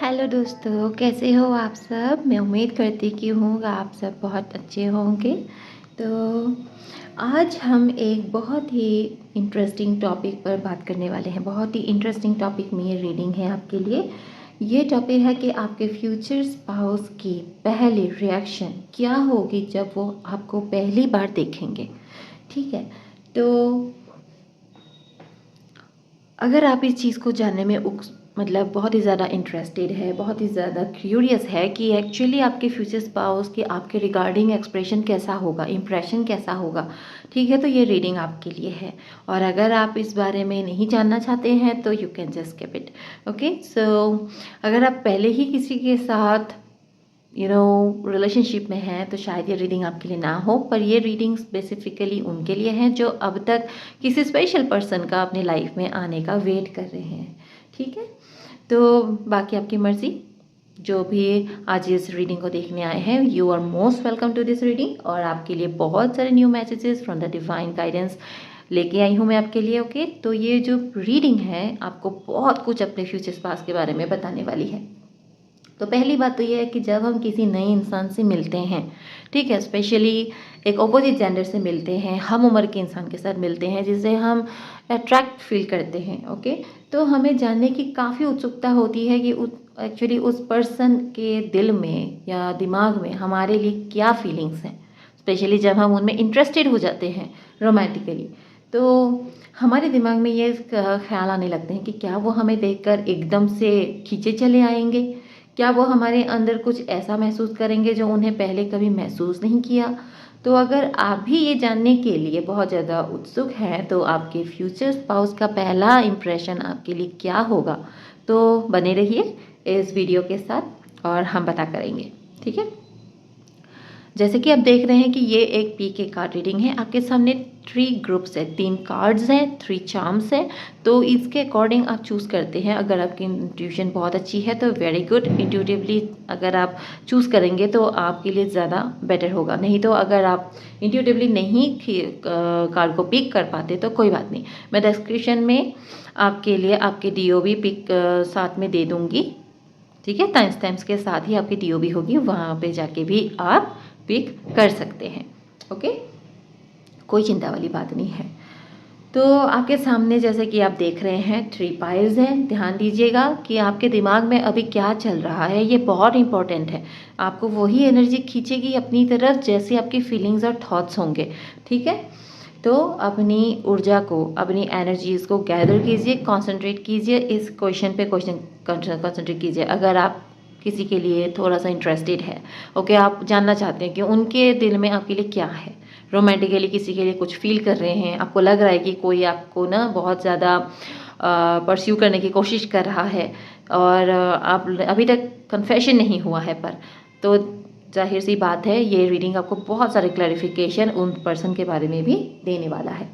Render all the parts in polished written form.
Hello दोस्तों, कैसे हो आप सब। मैं उम्मीद करती कि आप सब बहुत अच्छे होंगे। तो आज हम एक बहुत ही इंटरेस्टिंग टॉपिक पर बात करने वाले हैं। बहुत ही इंटरेस्टिंग टॉपिक में ये रीडिंग है आपके लिए। ये टॉपिक है कि आपके फ्यूचर स्पाउस की पहली रिएक्शन क्या होगी जब वो आपको पहली बार देखेंगे। ठीक है, तो अगर आप इस चीज़ को जानने में मतलब बहुत ही ज़्यादा इंटरेस्टेड है, बहुत ही ज़्यादा क्यूरियस है कि एक्चुअली आपके फ्यूचर स्पाउस के आपके रिगार्डिंग एक्सप्रेशन कैसा होगा, इम्प्रेशन कैसा होगा, ठीक है, तो ये रीडिंग आपके लिए है। और अगर आप इस बारे में नहीं जानना चाहते हैं तो you can just skip it. Okay, so अगर आप पहले ही किसी के साथ रिलेशनशिप में हैं तो शायद ये रीडिंग आपके लिए ना हो, पर ये रीडिंग स्पेसिफिकली उनके लिए हैं जो अब तक किसी स्पेशल पर्सन का अपनी लाइफ में आने का वेट कर रहे हैं। ठीक है, तो बाकी आपकी मर्ज़ी। जो भी आज इस रीडिंग को देखने आए हैं, you are most welcome to this reading. और आपके लिए बहुत सारे new messages from the divine guidance लेके आई हूँ मैं आपके लिए। ओके, तो ये जो रीडिंग है आपको बहुत कुछ अपने फ्यूचर पास्ट के बारे में बताने वाली है। तो पहली बात तो ये है कि जब हम किसी नए इंसान से मिलते हैं, ठीक है, स्पेशली एक अपोजिट जेंडर से मिलते हैं, हम उम्र के इंसान के साथ मिलते हैं जिसे हम अट्रैक्ट फील करते हैं। ओके, तो हमें जानने की काफ़ी उत्सुकता होती है कि एक्चुअली उस पर्सन के दिल में या दिमाग में हमारे लिए क्या फीलिंग्स हैं। स्पेशली जब हम उनमें इंटरेस्टेड हो जाते हैं रोमांटिकली, तो हमारे दिमाग में ये ख्याल आने लगते हैं कि क्या वो हमें देखकर एकदम से खींचे चले आएंगे, क्या वो हमारे अंदर कुछ ऐसा महसूस करेंगे जो उन्हें पहले कभी महसूस नहीं किया। तो अगर आप भी ये जानने के लिए बहुत ज़्यादा उत्सुक हैं तो आपके फ्यूचर स्पाउस का पहला इम्प्रेशन आपके लिए क्या होगा, तो बने रहिए इस वीडियो के साथ और हम पता करेंगे। ठीक है, जैसे कि आप देख रहे हैं कि ये एक पीके कार्ड रीडिंग है। आपके सामने 3 ग्रुप्स है, 3 कार्ड्स हैं, 3 चार्म्स हैं। तो इसके अकॉर्डिंग आप चूज़ करते हैं। अगर आपकी इंट्यूशन बहुत अच्छी है तो वेरी गुड, इंट्यूटिवली अगर आप चूज़ करेंगे तो आपके लिए ज़्यादा बेटर होगा। नहीं तो अगर आप इंट्यूटिवली नहीं कार्ड को पिक कर पाते तो कोई बात नहीं, मैं डिस्क्रिप्शन में आपके लिए आपके DOB पिक साथ में दे दूँगी। ठीक है, टाइम स्टैम्प्स के साथ ही आपकी DOB होगी, वहाँ पे जाके भी आप पिक कर सकते हैं। ओके, कोई चिंता वाली बात नहीं है। तो आपके सामने जैसे कि आप देख रहे हैं 3 पाइल्स हैं। ध्यान दीजिएगा कि आपके दिमाग में अभी क्या चल रहा है, ये बहुत इंपॉर्टेंट है। आपको वही एनर्जी खींचेगी अपनी तरफ जैसे आपकी फीलिंग्स और थॉट्स होंगे। ठीक है, तो अपनी ऊर्जा को, अपनी एनर्जीज़ को गैदर कीजिए, कंसंट्रेट कीजिए, इस क्वेश्चन पे कंसंट्रेट कीजिए। अगर आप किसी के लिए थोड़ा सा इंटरेस्टेड है, ओके, आप जानना चाहते हैं कि उनके दिल में आपके लिए क्या है, रोमांटिकली किसी के लिए कुछ फील कर रहे हैं, आपको लग रहा है कि कोई आपको ना बहुत ज़्यादा परस्यू करने की कोशिश कर रहा है और आप अभी तक कन्फेशन नहीं हुआ है, पर तो जाहिर सी बात है ये रीडिंग आपको बहुत सारे क्लैरिफिकेशन उन पर्सन के बारे में भी देने वाला है।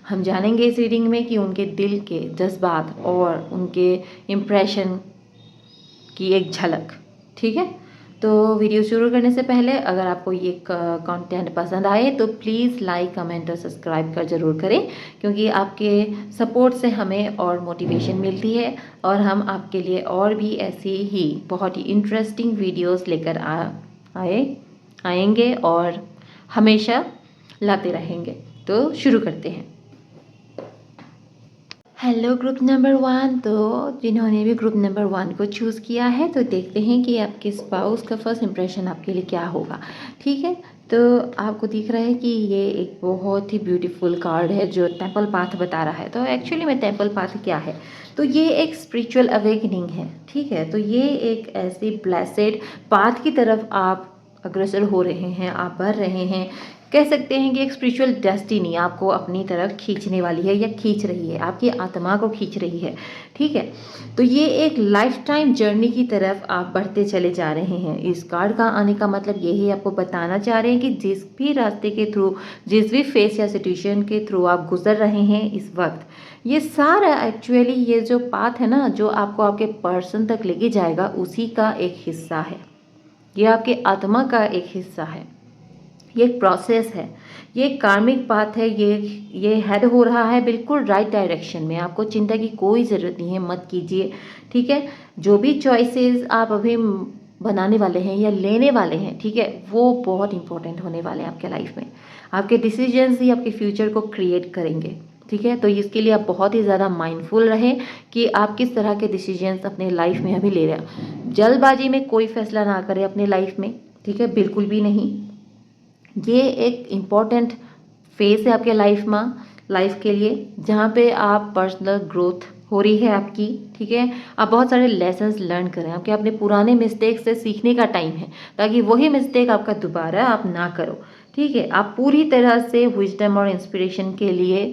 हम जानेंगे इस रीडिंग में कि उनके दिल के जज्बात और उनके इम्प्रेशन की एक झलक। ठीक है, तो वीडियो शुरू करने से पहले अगर आपको ये कंटेंट पसंद आए तो प्लीज़ लाइक, कमेंट और सब्सक्राइब कर ज़रूर करें, क्योंकि आपके सपोर्ट से हमें और मोटिवेशन मिलती है और हम आपके लिए और भी ऐसी ही बहुत ही इंटरेस्टिंग वीडियोस लेकर आएंगे और हमेशा लाते रहेंगे। तो शुरू करते हैं। हेलो ग्रुप नंबर 1, तो जिन्होंने भी ग्रुप नंबर 1 को चूज़ किया है तो देखते हैं कि आपके स्पाउस का फर्स्ट इंप्रेशन आपके लिए क्या होगा। ठीक है, तो आपको दिख रहा है कि ये एक बहुत ही ब्यूटीफुल कार्ड है जो टेम्पल पाथ बता रहा है। तो एक्चुअली में टेम्पल पाथ क्या है, तो ये एक स्पिरिचुअल अवेकनिंग है। ठीक है, तो ये एक ऐसी ब्लेसेड पाथ की तरफ आप अग्रसर हो रहे हैं, आप बढ़ रहे हैं। कह सकते हैं कि एक स्पिरिचुअल डेस्टिनी आपको अपनी तरफ खींचने वाली है या खींच रही है, आपकी आत्मा को खींच रही है। ठीक है, तो ये एक लाइफ टाइम जर्नी की तरफ आप बढ़ते चले जा रहे हैं। इस कार्ड का आने का मतलब यही आपको बताना चाह रहे हैं कि जिस भी रास्ते के थ्रू, जिस भी फेस या सिचुएशन के थ्रू आप गुजर रहे हैं इस वक्त, ये सारा एक्चुअली ये जो पाथ है ना, जो आपको आपके पर्सन तक लेके जाएगा, उसी का एक हिस्सा है। ये आपके आत्मा का एक हिस्सा है। ये एक प्रोसेस है, ये एक कार्मिक पाथ है, ये हेड हो रहा है बिल्कुल राइट डायरेक्शन में। आपको चिंता की कोई ज़रूरत नहीं है, मत कीजिए, ठीक है। जो भी चॉइसेस आप अभी बनाने वाले हैं या लेने वाले हैं, ठीक है, वो बहुत इंपॉर्टेंट होने वाले हैं आपके लाइफ में। आपके डिसीजंस ही आपके फ्यूचर को क्रिएट करेंगे, ठीक है। तो इसके लिए आप बहुत ही ज़्यादा माइंडफुल रहें कि आप किस तरह के डिसीजंस अपने लाइफ में अभी ले रहे हैं। जल्दबाजी में कोई फैसला ना करें अपने लाइफ में, ठीक है, बिल्कुल भी नहीं। ये एक इम्पॉर्टेंट फेज़ है आपके लाइफ के लिए, जहाँ पे आप पर्सनल ग्रोथ हो रही है आपकी, ठीक है। आप बहुत सारे लेसन्स लर्न करें, आपके अपने पुराने मिस्टेक से सीखने का टाइम है, ताकि वही मिस्टेक आपका दोबारा आप ना करो, ठीक है। आप पूरी तरह से विजडम और इंस्पिरेशन के लिए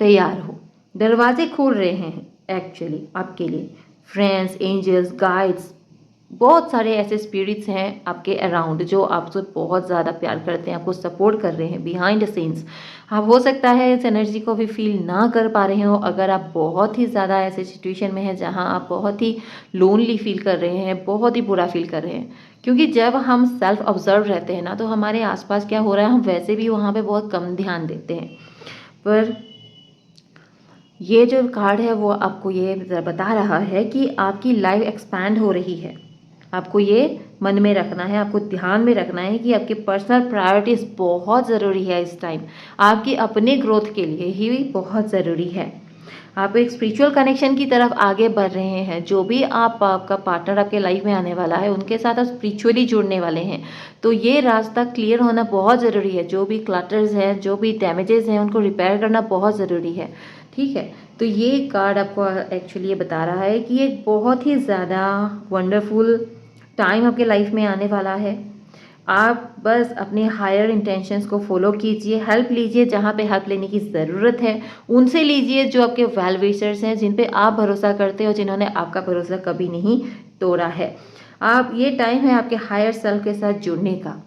तैयार हो। दरवाजे खुल रहे हैं एक्चुअली आपके लिए। फ्रेंड्स, एंजल्स, गाइड्स, बहुत सारे ऐसे स्पिरिट्स हैं आपके अराउंड जो आपसे बहुत ज़्यादा प्यार करते हैं, आपको सपोर्ट कर रहे हैं बिहाइंड द सीन्स। आप हो सकता है इस एनर्जी को भी फील ना कर पा रहे हो, अगर आप बहुत ही ज़्यादा ऐसे सिचुएशन में हैं जहां आप बहुत ही लोनली फील कर रहे हैं, बहुत ही बुरा फील कर रहे हैं। क्योंकि जब हम सेल्फ ऑब्जर्व रहते हैं ना, तो हमारे आसपास क्या हो रहा है हम वैसे भी वहाँ पर बहुत कम ध्यान देते हैं। पर ये जो कार्ड है वो आपको ये बता रहा है कि आपकी लाइफ एक्सपैंड हो रही है। आपको ये मन में रखना है, आपको ध्यान में रखना है कि आपकी पर्सनल प्रायोरिटीज़ बहुत ज़रूरी है इस टाइम, आपकी अपने ग्रोथ के लिए ही बहुत ज़रूरी है। आप एक स्पिरिचुअल कनेक्शन की तरफ आगे बढ़ रहे हैं। जो भी आपका पार्टनर आपके लाइफ में आने वाला है, उनके साथ आप स्पिरिचुअली जुड़ने वाले हैं। तो ये रास्ता क्लियर होना बहुत ज़रूरी है। जो भी क्लटर्स हैं, जो भी डैमेजेस हैं, उनको रिपेयर करना बहुत ज़रूरी है, ठीक है। तो ये कार्ड आपको एक्चुअली ये बता रहा है कि एक बहुत ही ज़्यादा वंडरफुल टाइम आपके लाइफ में आने वाला है। आप बस अपने हायर इंटेंशंस को फॉलो कीजिए, हेल्प लीजिए जहाँ पे हेल्प लेने की ज़रूरत है, उनसे लीजिए जो आपके वेल विशर्स हैं, जिन पे आप भरोसा करते हो, जिन्होंने आपका भरोसा कभी नहीं तोड़ा है। आप ये टाइम है आपके हायर सेल्फ के साथ जुड़ने का।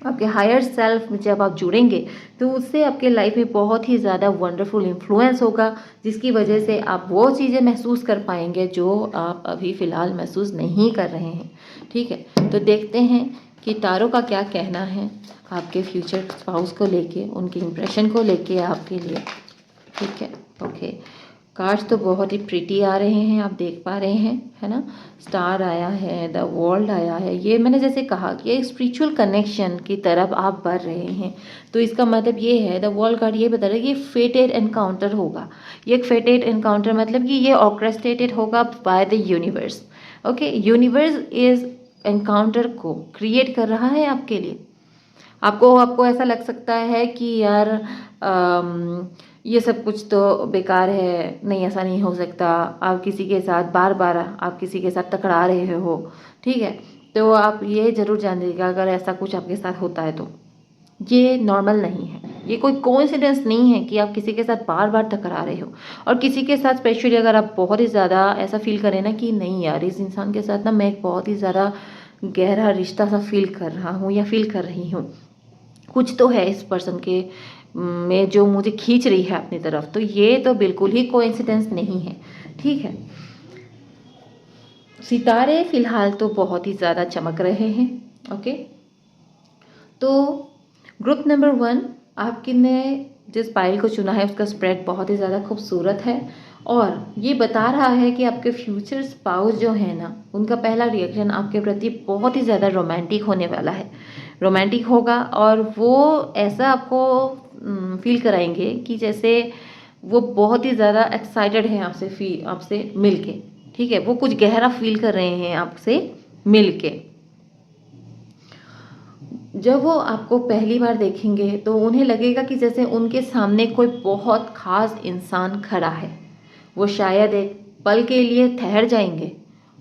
आपके हायर सेल्फ में जब आप जुड़ेंगे तो उससे आपके लाइफ में बहुत ही ज़्यादा वंडरफुल इन्फ्लुएंस होगा, जिसकी वजह से आप वो चीज़ें महसूस कर पाएंगे जो आप अभी फ़िलहाल महसूस नहीं कर रहे हैं, ठीक है। तो देखते हैं कि तारों का क्या कहना है आपके फ्यूचर स्पाउस को लेके, उनके इम्प्रेशन को लेके आपके लिए, ठीक है। ओके, कार्ड्स तो बहुत ही प्रिटी आ रहे हैं, आप देख पा रहे हैं, है ना। स्टार आया है, द वर्ल्ड आया है। ये मैंने जैसे कहा कि एक स्पिरिचुअल कनेक्शन की तरफ आप बढ़ रहे हैं, तो इसका मतलब ये है, द वर्ल्ड कार्ड ये बता रहा है कि फेटेड एनकाउंटर होगा। ये एक फेटेड एनकाउंटर मतलब कि ये ऑर्केस्ट्रेटेड होगा by the universe. Okay, universe is encounter को क्रिएट कर रहा है आपके लिए। आपको ऐसा लग सकता है कि यार ये सब कुछ तो बेकार है, नहीं ऐसा नहीं हो सकता। आप किसी के साथ बार बार आप किसी के साथ टकरा रहे हो, ठीक है। तो आप ये ज़रूर जान लीजिएगा अगर ऐसा कुछ आपके साथ होता है तो ये नॉर्मल नहीं है, ये कोई कोइंसिडेंस नहीं है कि आप किसी के साथ बार बार टकरा रहे हो। और किसी के साथ स्पेशली अगर आप बहुत ही ज़्यादा ऐसा फील करें ना कि नहीं यार, इस इंसान के साथ ना मैं एक बहुत ही ज़्यादा गहरा रिश्ता सा फील कर रहा हूँ या फील कर रही हूँ, कुछ तो है इस पर्सन के में जो मुझे खींच रही है अपनी तरफ, तो ये तो बिल्कुल ही कोइंसिडेंस नहीं है, ठीक है। सितारे फिलहाल तो बहुत ही ज़्यादा चमक रहे हैं, ओके। तो ग्रुप नंबर 1 आपके ने जिस पाइल को चुना है उसका स्प्रेड बहुत ही ज़्यादा खूबसूरत है, और ये बता रहा है कि आपके फ्यूचर स्पाउस जो है ना, उनका पहला रिएक्शन आपके प्रति बहुत ही ज़्यादा रोमांटिक होने वाला है, रोमांटिक होगा। और वो ऐसा आपको फील कराएंगे कि जैसे वो बहुत ही ज़्यादा एक्साइटेड हैं आपसे मिल के, ठीक है। वो कुछ गहरा फील कर रहे हैं आपसे मिल के। जब वो आपको पहली बार देखेंगे तो उन्हें लगेगा कि जैसे उनके सामने कोई बहुत ख़ास इंसान खड़ा है। वो शायद एक पल के लिए ठहर जाएंगे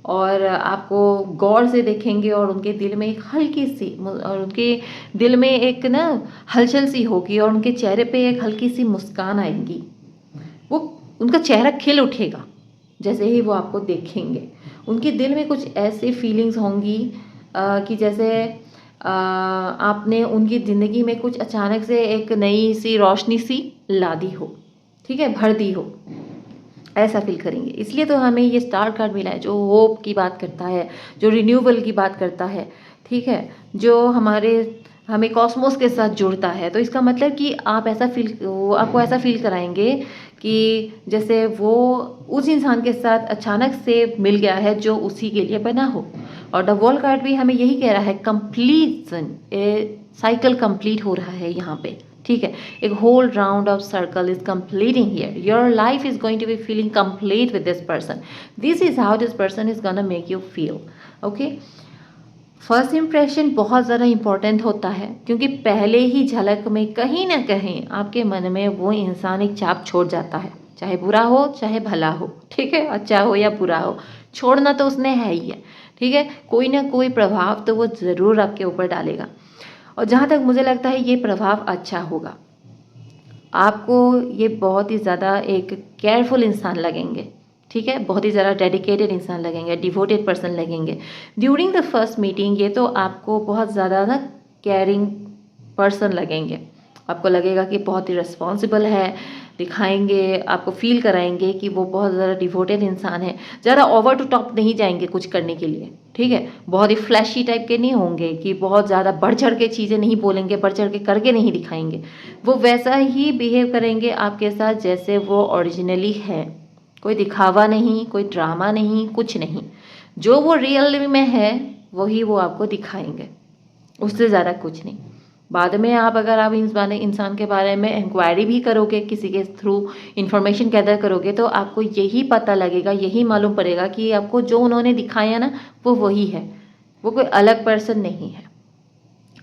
और आपको गौर से देखेंगे, और उनके दिल में एक हल्की सी और उनके दिल में एक ना हलचल सी होगी, और उनके चेहरे पे एक हल्की सी मुस्कान आएगी। वो उनका चेहरा खिल उठेगा जैसे ही वो आपको देखेंगे। उनके दिल में कुछ ऐसी फीलिंग्स होंगी कि जैसे आपने उनकी ज़िंदगी में कुछ अचानक से एक नई सी रोशनी सी ला दी हो, ठीक है, भर दी हो, ऐसा फील करेंगे। इसलिए तो हमें ये स्टार कार्ड मिला है, जो होप की बात करता है, जो रिन्यूअल की बात करता है, ठीक है, जो हमारे हमें कॉस्मोस के साथ जुड़ता है। तो इसका मतलब कि आप वो आपको ऐसा फील कराएंगे कि जैसे वो उस इंसान के साथ अचानक से मिल गया है जो उसी के लिए बना हो। और द वर्ल्ड कार्ड भी हमें यही कह रहा है, कंप्लीशन, साइकिल कंप्लीट हो रहा है यहाँ पे, ठीक है। एक whole round of circle is completing here, your life is going to be feeling complete with this person, this is how this person is gonna make you feel, okay. First impression बहुत ज़्यादा important होता है, क्योंकि पहले ही झलक में कहीं ना कहीं आपके मन में वो इंसान एक छाप छोड़ जाता है, चाहे बुरा हो चाहे भला हो, ठीक है, अच्छा हो या बुरा हो, छोड़ना तो उसने है ही है, ठीक है। कोई ना कोई प्रभाव तो वो ज़रूर आपके ऊपर डालेगा, और जहाँ तक मुझे लगता है ये प्रभाव अच्छा होगा। आपको ये बहुत ही ज़्यादा एक केयरफुल इंसान लगेंगे, ठीक है, बहुत ही ज़्यादा डेडिकेटेड इंसान लगेंगे, डिवोटेड पर्सन लगेंगे ड्यूरिंग द फर्स्ट मीटिंग। ये तो आपको बहुत ज़्यादा ना केयरिंग पर्सन लगेंगे, आपको लगेगा कि बहुत ही रिस्पॉन्सिबल है, दिखाएंगे, आपको फील कराएंगे कि वो बहुत ज़्यादा डिवोटेड इंसान है। ज़्यादा ओवर टू टॉप नहीं जाएंगे कुछ करने के लिए, ठीक है, बहुत ही फ्लैशी टाइप के नहीं होंगे कि बहुत ज़्यादा बढ़ चढ़ के चीज़ें नहीं बोलेंगे, बढ़ चढ़ के करके नहीं दिखाएंगे। वो वैसा ही बिहेव करेंगे आपके साथ जैसे वो ओरिजिनली है, कोई दिखावा नहीं, कोई ड्रामा नहीं, कुछ नहीं, जो वो रियल में है वही वो आपको दिखाएंगे, उससे ज़्यादा कुछ नहीं। बाद में अगर आप इंसान के बारे में इंक्वायरी भी करोगे, किसी के थ्रू इंफॉर्मेशन गैदर करोगे, तो आपको यही पता लगेगा, यही मालूम पड़ेगा कि आपको जो उन्होंने दिखाया ना वो वही है, वो कोई अलग पर्सन नहीं है।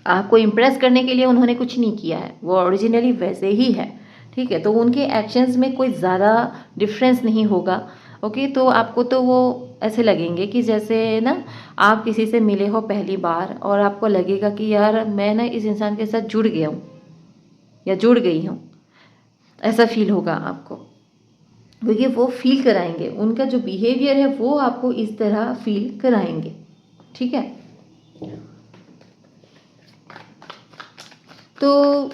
आपको इम्प्रेस करने के लिए उन्होंने कुछ नहीं किया है, वो ओरिजिनली वैसे ही है, ठीक है। तो उनके एक्शंस में कोई ज़्यादा डिफरेंस नहीं होगा, ओके। तो आपको तो वो ऐसे लगेंगे कि जैसे ना आप किसी से मिले हो पहली बार और आपको लगेगा कि यार मैं ना इस इंसान के साथ जुड़ गया हूँ या जुड़ गई हूँ, ऐसा फील होगा आपको, क्योंकि वो फील कराएंगे, उनका जो बिहेवियर है वो आपको इस तरह फील कराएंगे, ठीक है। तो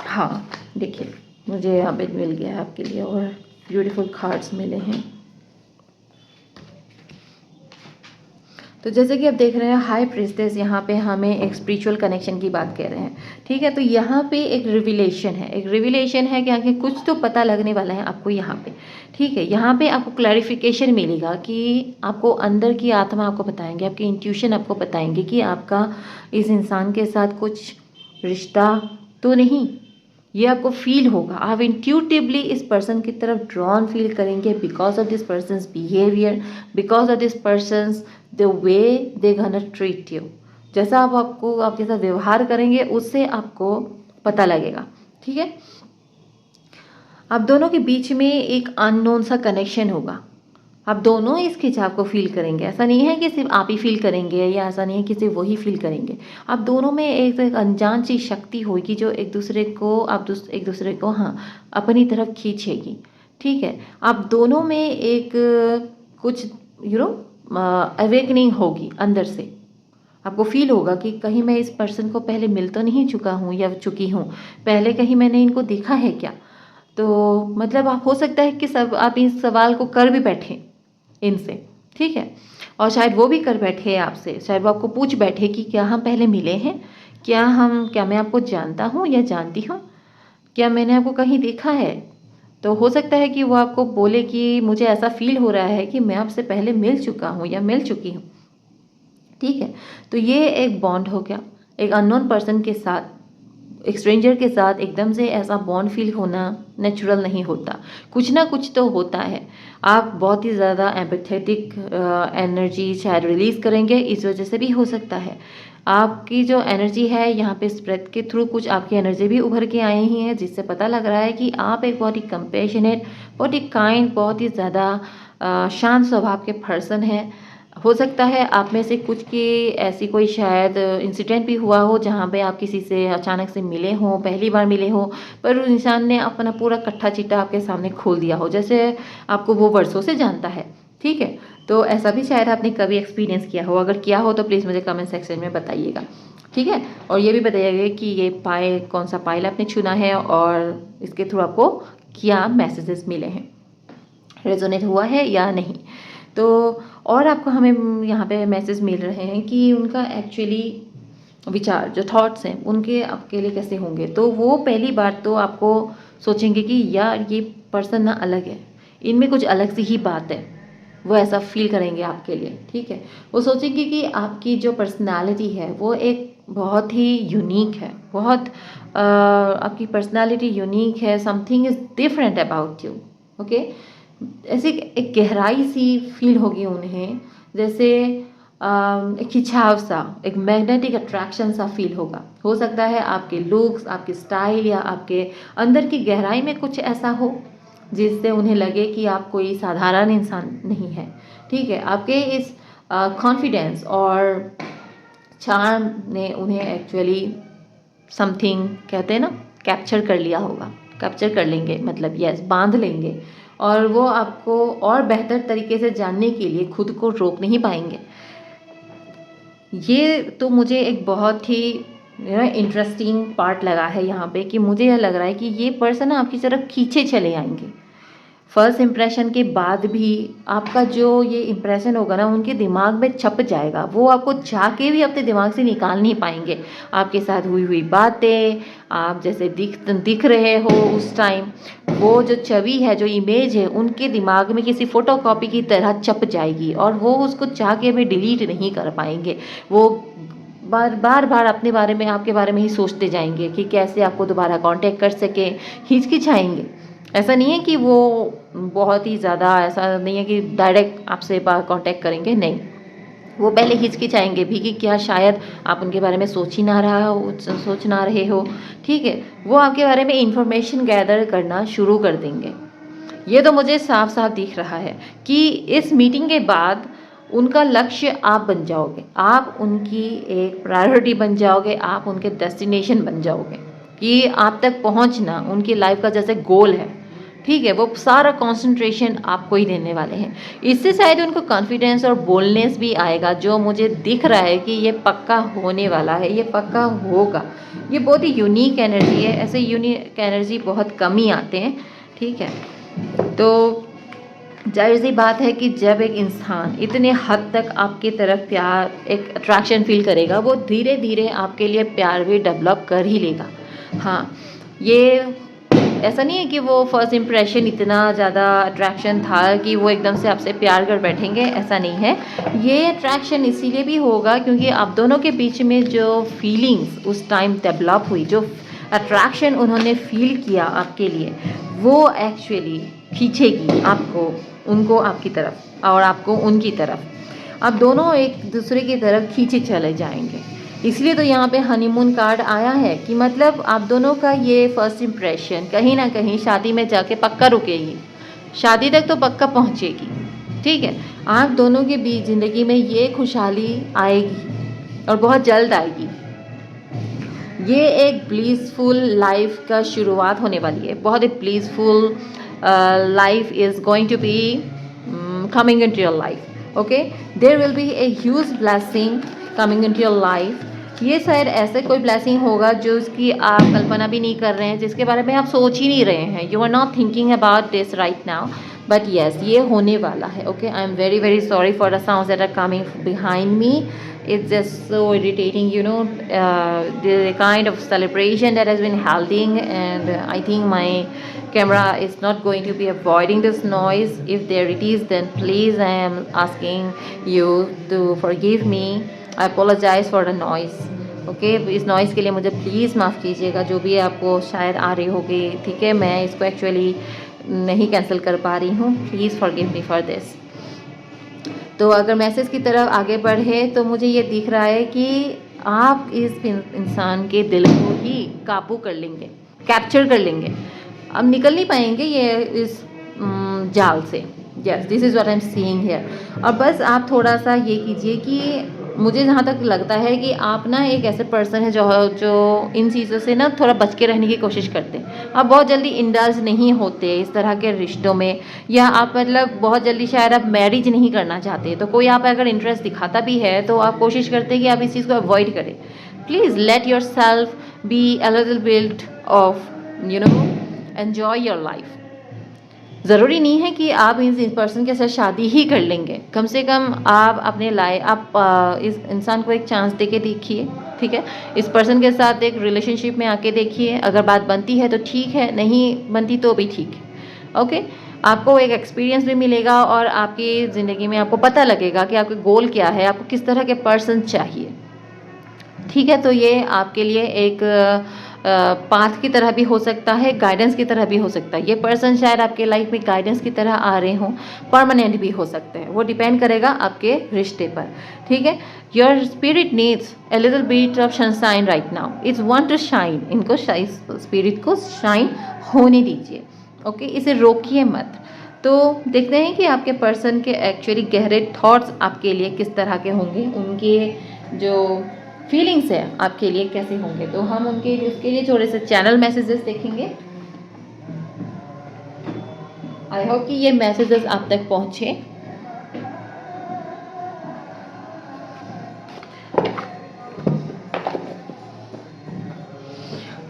हाँ, देखिए मुझे यहाँ पे मिल गया है आपके लिए, और ब्यूटीफुल कार्ड्स मिले हैं। तो जैसे कि आप देख रहे हैं हाई प्रिस्टेस, यहाँ पे हमें एक स्पिरिचुअल कनेक्शन की बात कह रहे हैं, ठीक है। तो यहाँ पे एक रिविलेशन है, कि आगे कुछ तो पता लगने वाला है आपको यहाँ पे, ठीक है। यहाँ पे आपको क्लैरिफिकेशन मिलेगा कि आपको अंदर की आत्मा आपको बताएंगे, आपकी इंट्यूशन आपको बताएंगे कि आपका इस इंसान के साथ कुछ रिश्ता तो नहीं, ये आपको फील होगा, आप इंट्यूटिवली इस पर्सन की तरफ ड्रॉन फील करेंगे because of this persons behaviour, because of this persons the way they gonna treat you, जैसा आप आपको आपके साथ व्यवहार करेंगे उससे आपको पता लगेगा, ठीक है। आप दोनों के बीच में एक अननोन सा कनेक्शन होगा, आप दोनों इस खिंचाव को फील करेंगे, ऐसा नहीं है कि सिर्फ आप ही फील करेंगे या ऐसा नहीं है कि सिर्फ वही फील करेंगे, आप दोनों में एक अनजान सी शक्ति होगी जो एक दूसरे को हाँ अपनी तरफ खींचेगी, ठीक है। आप दोनों में एक कुछ अवेकनिंग होगी अंदर से, आपको फील होगा कि कहीं मैं इस पर्सन को पहले मिल तो नहीं चुका हूँ या चुकी हूँ, पहले कहीं मैंने इनको देखा है क्या। तो मतलब आप हो सकता है कि सब आप इस सवाल को कर भी बैठें इनसे, ठीक है, और शायद वो भी कर बैठे आपसे, शायद वो आपको पूछ बैठे कि क्या हम पहले मिले हैं, क्या मैं आपको जानता हूँ या जानती हूँ, क्या मैंने आपको कहीं देखा है। तो हो सकता है कि वो आपको बोले कि मुझे ऐसा फील हो रहा है कि मैं आपसे पहले मिल चुका हूँ या मिल चुकी हूँ, ठीक है। तो ये एक बॉन्ड हो गया, एक अननोन पर्सन के साथ, एक स्ट्रेंजर के साथ एकदम से ऐसा बॉन्ड फील होना नेचुरल नहीं होता, कुछ ना कुछ तो होता है। आप बहुत ही ज़्यादा एम्पैथेटिक एनर्जी शायद रिलीज़ करेंगे, इस वजह से भी हो सकता है आपकी जो एनर्जी है यहाँ पे स्प्रेड के थ्रू कुछ आपकी एनर्जी भी उभर के आई ही है, जिससे पता लग रहा है कि आप एक बहुत ही कंपैशनेट, बहुत ही काइंड, बहुत ही ज़्यादा शांत स्वभाव के पर्सन हैं। हो सकता है आप में से कुछ की ऐसी कोई शायद इंसिडेंट भी हुआ हो जहाँ पे आप किसी से अचानक से मिले हों, पहली बार मिले हों, पर उस इंसान ने अपना पूरा कट्ठा चिट्ठा आपके सामने खोल दिया हो, जैसे आपको वो वर्षों से जानता है, ठीक है। तो ऐसा भी शायद आपने कभी एक्सपीरियंस किया हो, अगर किया हो तो प्लीज़ मुझे कमेंट सेक्शन में बताइएगा, ठीक है। और ये भी बताइएगा कि ये कौन सा पायल आपने चुना है और इसके थ्रू आपको क्या मैसेजेस मिले हैं, रेजोनेट हुआ है या नहीं। तो और आपको हमें यहाँ पे मैसेज मिल रहे हैं कि उनका एक्चुअली विचार, जो थॉट्स हैं उनके आपके लिए कैसे होंगे। तो वो पहली बार तो आपको सोचेंगे कि यार ये पर्सन ना अलग है, इनमें कुछ अलग सी ही बात है, वो ऐसा फील करेंगे आपके लिए, ठीक है। वो सोचेंगे कि आपकी जो पर्सनालिटी है वो एक बहुत ही यूनिक है, बहुत आपकी पर्सनालिटी यूनिक है, something is different about you, okay. ऐसे एक गहराई सी फील होगी उन्हें, जैसे एक खिंचाव सा, एक मैग्नेटिक अट्रैक्शन सा फील होगा। हो सकता है आपके लुक्स, आपके स्टाइल या आपके अंदर की गहराई में कुछ ऐसा हो जिससे उन्हें लगे कि आप कोई साधारण इंसान नहीं है, ठीक है। आपके इस कॉन्फिडेंस और चार्म ने उन्हें एक्चुअली समथिंग कहते हैं ना, कैप्चर कर लिया होगा, कैप्चर कर लेंगे, मतलब यस, बांध लेंगे, और वो आपको और बेहतर तरीके से जानने के लिए खुद को रोक नहीं पाएंगे। ये तो मुझे एक बहुत ही इंटरेस्टिंग पार्ट लगा है यहाँ पे, कि मुझे यह लग रहा है कि ये पर्सन आपकी तरफ खींचे चले आएंगे। फर्स्ट इम्प्रेशन के बाद भी आपका जो ये इम्प्रेशन होगा ना, उनके दिमाग में छप जाएगा, वो आपको चाह के भी अपने दिमाग से निकाल नहीं पाएंगे। आपके साथ हुई हुई बातें, आप जैसे दिख रहे हो उस टाइम, वो जो छवि है, जो इमेज है, उनके दिमाग में किसी फोटोकॉपी की तरह छप जाएगी, और वो उसको चाह के भी डिलीट नहीं कर पाएंगे। वो बार बार अपने बारे में, आपके बारे में ही सोचते जाएंगे कि कैसे आपको दोबारा कांटेक्ट कर सके, हिचकिचाएंगे। ऐसा नहीं है कि वो बहुत ही ज़्यादा, ऐसा नहीं है कि डायरेक्ट आपसे कांटेक्ट करेंगे, नहीं, वो पहले हिचकिचाएंगे भी कि क्या शायद आप उनके बारे में सोच ही ना सोच ना रहे हो, ठीक है। वो आपके बारे में इंफॉर्मेशन गैदर करना शुरू कर देंगे। ये तो मुझे साफ साफ दिख रहा है कि इस मीटिंग के बाद उनका लक्ष्य आप बन जाओगे, आप उनकी एक प्रायोरिटी बन जाओगे, आप उनके डेस्टिनेशन बन जाओगे, कि आप तक पहुंचना उनकी लाइफ का जैसे गोल है, ठीक है। वो सारा कंसंट्रेशन आपको ही देने वाले हैं। इससे शायद उनको कॉन्फिडेंस और बोल्डनेस भी आएगा, जो मुझे दिख रहा है कि ये पक्का होने वाला है, ये पक्का होगा। ये बहुत ही यूनिक एनर्जी है, ऐसे यूनिक एनर्जी बहुत कम ही आते हैं, ठीक है। तो जाहिर सी बात है कि जब एक इंसान इतने हद तक आपकी तरफ प्यार, एक अट्रैक्शन फील करेगा, वो धीरे धीरे आपके लिए प्यार भी डेवलप कर ही लेगा। हाँ, ये ऐसा नहीं है कि वो फर्स्ट इम्प्रेशन इतना ज़्यादा अट्रैक्शन था कि वो एकदम से आपसे प्यार कर बैठेंगे, ऐसा नहीं है। ये अट्रैक्शन इसीलिए भी होगा क्योंकि आप दोनों के बीच में जो फीलिंग्स उस टाइम डेवलप हुई, जो अट्रैक्शन उन्होंने फील किया आपके लिए, वो एक्चुअली खींचेगी आपको, उनको आपकी तरफ और आपको उनकी तरफ। आप दोनों एक दूसरे की तरफ खींचे चले जाएंगे। इसलिए तो यहाँ पे हनीमून कार्ड आया है कि मतलब आप दोनों का ये फर्स्ट इम्प्रेशन कहीं ना कहीं शादी में जाके पक्का रुकेगी, शादी तक तो पक्का पहुँचेगी, ठीक है। आप दोनों के बीच ज़िंदगी में ये खुशहाली आएगी और बहुत जल्द आएगी। ये एक ब्लीसफुल लाइफ का शुरुआत होने वाली है, बहुत ही blissful life is going to be coming into your life, okay? There will be a huge blessing coming into your life. ये शायद ऐसे कोई ब्लेसिंग होगा जो उसकी आप कल्पना भी नहीं कर रहे हैं, जिसके बारे में आप सोच ही नहीं रहे हैं। You are not thinking about this right now, but yes, ये होने वाला है, okay. I am very very sorry for the sounds that are coming behind me. It's just so irritating, you know, the kind of celebration that has been holding, and I think my camera is not going to be avoiding this noise. If there it is, then please, I am asking you to forgive me. I apologize for the noise. Okay, इस noise के लिए मुझे please माफ़ कीजिएगा, जो भी आपको शायद आ रही होगी, ठीक है। मैं इसको एक्चुअली नहीं कैंसिल कर पा रही हूँ, please forgive me for this. तो अगर मैसेज की तरफ आगे बढ़े तो मुझे ये दिख रहा है कि आप इस इंसान के दिल को ही काबू कर लेंगे, कैप्चर कर लेंगे। अब निकल नहीं पाएंगे ये इस जाल से। Yes, this is what I am seeing here. और बस आप थोड़ा सा ये कीजिए कि मुझे जहाँ तक लगता है कि आप ना एक ऐसे पर्सन है जो इन चीज़ों से ना थोड़ा बच के रहने की कोशिश करते हैं। आप बहुत जल्दी इंडल्ज नहीं होते इस तरह के रिश्तों में, या आप मतलब बहुत जल्दी शायद आप मैरिज नहीं करना चाहते। तो कोई आप अगर इंटरेस्ट दिखाता भी है तो आप कोशिश करते हैं कि आप इस चीज़ को अवॉइड करें। Please let your self be a little bit of, you know, enjoy your life. ज़रूरी नहीं है कि आप इस पर्सन के साथ शादी ही कर लेंगे। कम से कम आप अपने इस इंसान को एक चांस दे के देखिए, ठीक है? इस पर्सन के साथ एक रिलेशनशिप में आके देखिए, अगर बात बनती है तो ठीक है, नहीं बनती तो भी ठीक है, ओके? आपको एक एक्सपीरियंस भी मिलेगा और आपकी ज़िंदगी में आपको पता लगेगा कि आपके गोल क्या है, आपको किस तरह के पर्सन चाहिए, ठीक है? तो ये आपके लिए एक पाथ की तरह भी हो सकता है, गाइडेंस की तरह भी हो सकता है। ये पर्सन शायद आपके लाइफ में गाइडेंस की तरह आ रहे हों, परमानेंट भी हो सकते हैं, वो डिपेंड करेगा आपके रिश्ते पर, ठीक है? Your spirit needs a little bit of sunshine right now, it's want to shine. इनको स्पिरिट को शाइन होने दीजिए, ओके? इसे रोकिए मत। तो देखते हैं कि आपके पर्सन के एक्चुअली गहरे थॉट्स आपके लिए किस तरह के होंगे, उनके जो फीलिंग्स है आपके लिए कैसे होंगे। तो हम उसके लिए थोड़े से चैनल मैसेजेस देखेंगे। आई होप कि ये मैसेजेस आप तक पहुंचे।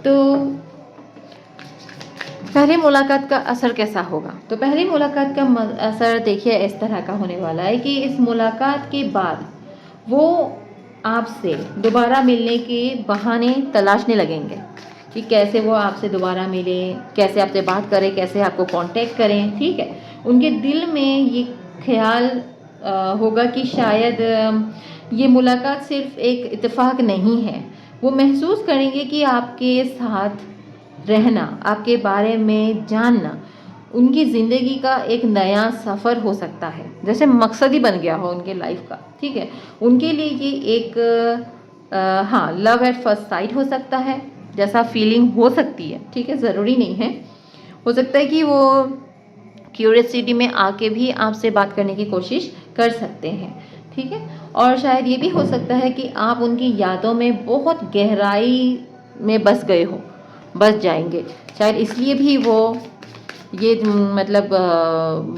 तो पहली मुलाकात का असर कैसा होगा? तो पहली मुलाकात का असर देखिए इस तरह का होने वाला है कि इस मुलाकात के बाद वो आपसे दोबारा मिलने के बहाने तलाशने लगेंगे कि कैसे वो आपसे दोबारा मिले, कैसे आपसे बात करें, कैसे आपको कांटेक्ट करें, ठीक है? उनके दिल में ये ख्याल होगा कि शायद ये मुलाकात सिर्फ एक इत्तेफाक नहीं है। वो महसूस करेंगे कि आपके साथ रहना, आपके बारे में जानना उनकी ज़िंदगी का एक नया सफ़र हो सकता है, जैसे मकसद ही बन गया हो उनके लाइफ का, ठीक है? उनके लिए ये एक हाँ, लव एट फर्स्ट साइट हो सकता है, जैसा फीलिंग हो सकती है, ठीक है? ज़रूरी नहीं है। हो सकता है कि वो क्यूरियसिटी में आके भी आपसे बात करने की कोशिश कर सकते हैं, ठीक है? और शायद ये भी हो सकता है कि आप उनकी यादों में बहुत गहराई में बस जाएंगे। शायद इसलिए भी वो ये मतलब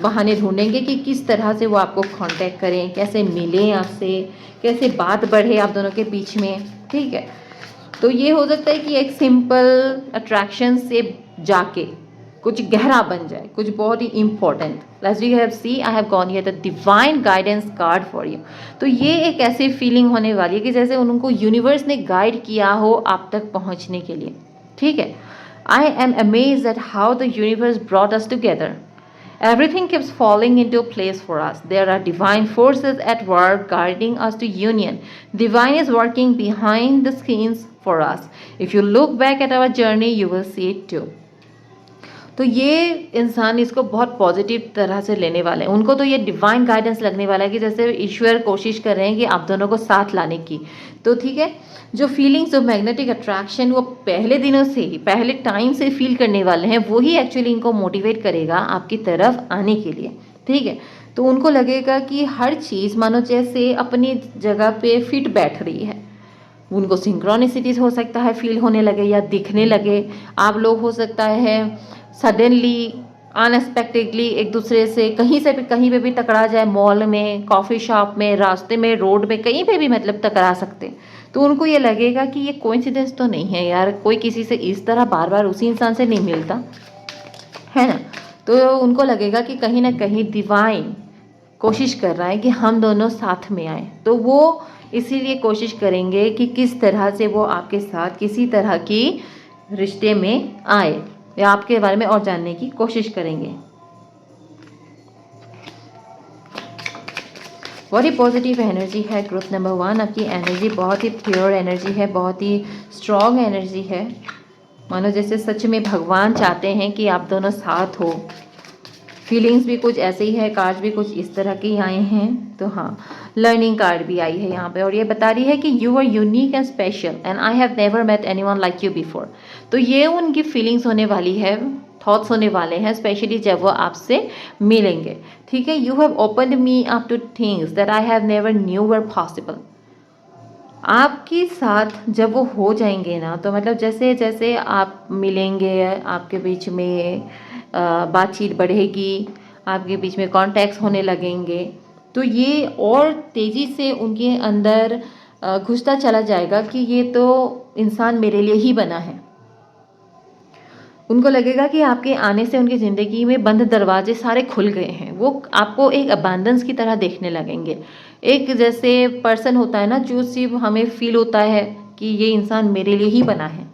बहाने ढूंढेंगे कि किस तरह से वो आपको कांटेक्ट करें, कैसे मिलें आपसे, कैसे बात बढ़े आप दोनों के बीच में, ठीक है? तो ये हो सकता है कि एक सिंपल अट्रैक्शन से जाके कुछ गहरा बन जाए, कुछ बहुत ही important. As you have see, I have gone here the divine guidance card for you. तो ये एक ऐसी फीलिंग होने वाली है कि जैसे उनको यूनिवर्स ने गाइड किया हो आप तक पहुंचने के लिए, ठीक है? I am amazed eight how the universe brought us together. Everything keeps falling into place for us. There are divine forces at work guiding us to union. Divine is working behind the scenes for us. If you look back at our journey, you will see it too. तो ये इंसान इसको बहुत positive तरह से लेने वाले हैं। उनको तो ये डिवाइन गाइडेंस लगने वाला है कि जैसे ईश्वर कोशिश कर रहे हैं कि आप दोनों को साथ लाने की। तो ठीक है, जो फीलिंग्स, जो मैग्नेटिक अट्रैक्शन वो पहले दिनों से ही, पहले टाइम से फील करने वाले हैं, वो ही एक्चुअली इनको मोटिवेट करेगा आपकी तरफ आने के लिए, ठीक है? तो उनको लगेगा कि हर चीज़ मानो जैसे अपनी जगह पे फिट बैठ रही है। उनको सिंक्रोनिसिटीज हो सकता है फील होने लगे या दिखने लगे। आप लोग हो सकता है सडनली अनएक्सपेक्टेडली एक दूसरे से कहीं पे भी टकरा जाए, मॉल में, कॉफ़ी शॉप में, रास्ते में, रोड में, कहीं पे भी मतलब टकरा सकते हैं। तो उनको ये लगेगा कि ये कोइंसिडेंस तो नहीं है यार, कोई किसी से इस तरह बार बार उसी इंसान से नहीं मिलता है ना। तो उनको लगेगा कि कहीं ना कहीं डिवाइन कोशिश कर रहा है कि हम दोनों साथ में आए। तो वो इसीलिए कोशिश करेंगे कि किस तरह से वो आपके साथ किसी तरह की रिश्ते में आए या आपके बारे में और जानने की कोशिश करेंगे। बहुत ही पॉजिटिव एनर्जी है ग्रुप नंबर 1। आपकी एनर्जी बहुत ही प्योर एनर्जी है, बहुत ही स्ट्रॉन्ग एनर्जी है। मानो जैसे सच में भगवान चाहते हैं कि आप दोनों साथ हो। फीलिंग्स भी कुछ ऐसे ही है, कार्ड्स भी कुछ इस तरह के आए हैं। तो हाँ, लर्निंग कार्ड भी आई है यहाँ पे और ये बता रही है कि you are unique and special and I have never met anyone like you before. तो ये उनकी फीलिंग्स होने वाली है, थॉट्स होने वाले हैं, स्पेशली जब वो आपसे मिलेंगे, ठीक है? You have opened me up two things that I have never knew were possible. आपके साथ जब वो हो जाएंगे ना, तो मतलब जैसे जैसे आप मिलेंगे, आपके बीच में बातचीत बढ़ेगी, आपके बीच में कॉन्टैक्ट्स होने लगेंगे, तो ये और तेज़ी से उनके अंदर घुसता चला जाएगा कि ये तो इंसान मेरे लिए ही बना है। उनको लगेगा कि आपके आने से उनकी ज़िंदगी में बंद दरवाजे सारे खुल गए हैं। वो आपको एक अबंडेंस की तरह देखने लगेंगे। एक जैसे पर्सन होता है ना, जो सिर्फ हमें फील होता है कि ये इंसान मेरे लिए ही बना है,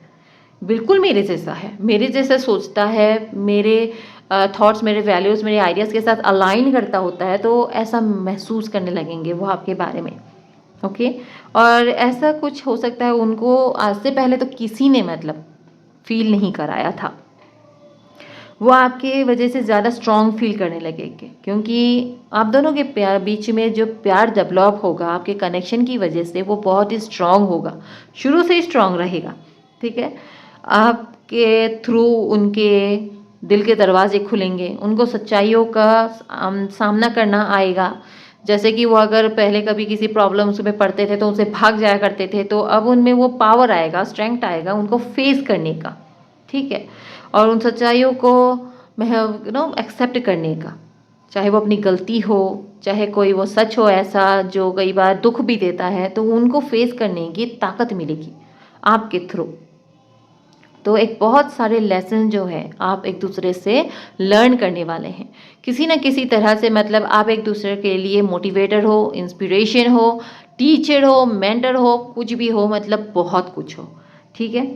बिल्कुल मेरे जैसा है, मेरे जैसा सोचता है, मेरे थॉट्स, मेरे वैल्यूज़, मेरे आइडियाज़ के साथ अलाइन करता होता है, तो ऐसा महसूस करने लगेंगे वो आपके बारे में। ओके। और ऐसा कुछ हो सकता है उनको आज से पहले तो किसी ने मतलब फील नहीं कराया था। वो आपके वजह से ज़्यादा स्ट्रॉन्ग फील करने लगेंगे, क्योंकि आप दोनों के प्यार बीच में जो प्यार डेवलप होगा आपके कनेक्शन की वजह से, वो बहुत ही स्ट्रॉन्ग होगा, शुरू से ही स्ट्रॉन्ग रहेगा। ठीक है। आपके थ्रू उनके दिल के दरवाजे खुलेंगे, उनको सच्चाइयों का सामना करना आएगा। जैसे कि वो अगर पहले कभी किसी प्रॉब्लम्स में पड़ते थे तो उनसे भाग जाया करते थे, तो अब उनमें वो पावर आएगा, स्ट्रेंथ आएगा उनको फेस करने का। ठीक है। और उन सच्चाइयों को एक्सेप्ट करने का, चाहे वो अपनी गलती हो, चाहे कोई वो सच हो ऐसा जो कई बार दुख भी देता है, तो उनको फेस करने की ताकत मिलेगी आपके थ्रू। तो एक बहुत सारे लेसन जो है आप एक दूसरे से लर्न करने वाले हैं किसी ना किसी तरह से। मतलब आप एक दूसरे के लिए मोटिवेटर हो, इंस्पिरेशन हो, टीचर हो, मेंटर हो, कुछ भी हो, मतलब बहुत कुछ हो। ठीक है।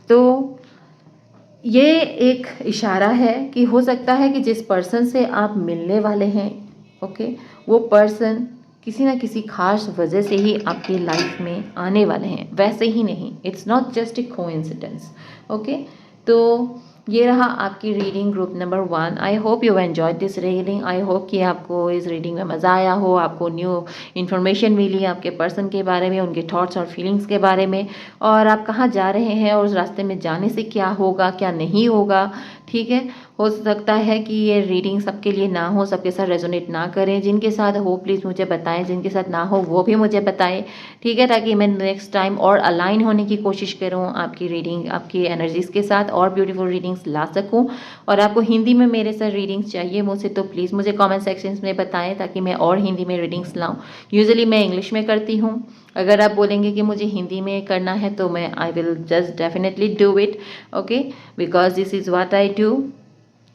तो ये एक इशारा है कि हो सकता है कि जिस पर्सन से आप मिलने वाले हैं, ओके, वो पर्सन किसी ना किसी खास वजह से ही आपकी लाइफ में आने वाले हैं, वैसे ही नहीं। It's not just a coincidence. Okay. तो ये रहा आपकी reading group number 1। I hope you enjoyed this reading. I hope कि आपको इस रीडिंग में मज़ा आया हो, आपको न्यू इन्फॉर्मेशन मिली आपके पर्सन के बारे में, उनके थॉट्स और फीलिंग्स के बारे में, और आप कहाँ जा रहे हैं और उस रास्ते में जाने से क्या होगा क्या नहीं होगा। ठीक है। हो सकता है कि ये रीडिंग सबके लिए ना हो, सबके साथ रेजोनेट ना करें। जिनके साथ हो प्लीज़ मुझे बताएं, जिनके साथ ना हो वो भी मुझे बताएं। ठीक है। ताकि मैं नेक्स्ट टाइम और अलाइन होने की कोशिश करूं आपकी रीडिंग, आपकी एनर्जीज़ के साथ, और ब्यूटीफुल रीडिंग्स ला सकूं। और आपको हिंदी में मेरे साथ रीडिंग्स चाहिए मुझसे, तो प्लीज़ मुझे कमेंट सेक्शन में बताएं ताकि मैं और हिंदी में रीडिंग्स लाऊं। यूजुअली मैं इंग्लिश में करती हूँ। अगर आप बोलेंगे कि मुझे हिंदी में करना है तो मैं I will just definitely do it. Okay. Because this is what I do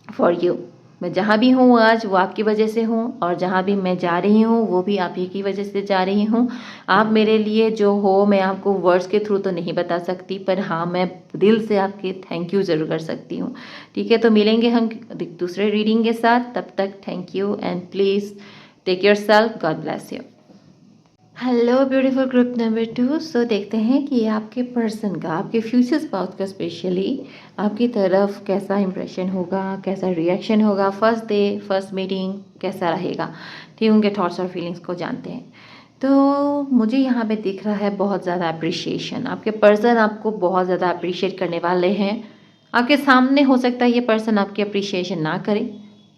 for you. मैं जहाँ भी हूँ आज वो आपकी वजह से हूँ, और जहाँ भी मैं जा रही हूँ वो भी आप ही की वजह से जा रही हूँ। आप मेरे लिए जो हो, मैं आपको वर्ड्स के थ्रू तो नहीं बता सकती, पर हाँ मैं दिल से आपके थैंक यू ज़रूर कर सकती हूँ। ठीक है। तो मिलेंगे हम दूसरे रीडिंग के साथ। तब तक thank you and please take yourself. God bless you. Hello beautiful group number 2। So देखते हैं कि आपके पर्सन का, आपके फ्यूचर स्पाउस का स्पेशली आपकी तरफ कैसा इंप्रेशन होगा, कैसा रिएक्शन होगा, फर्स्ट डे फर्स्ट मीटिंग कैसा रहेगा। ठीक, उनके थॉट्स और फीलिंग्स को जानते हैं। तो मुझे यहाँ पे दिख रहा है बहुत ज़्यादा अप्रिशिएशन। आपके पर्सन आपको बहुत ज़्यादा अप्रिशिएट करने वाले हैं। आपके सामने हो सकता है ये पर्सन आपकी अप्रिशिएशन ना करे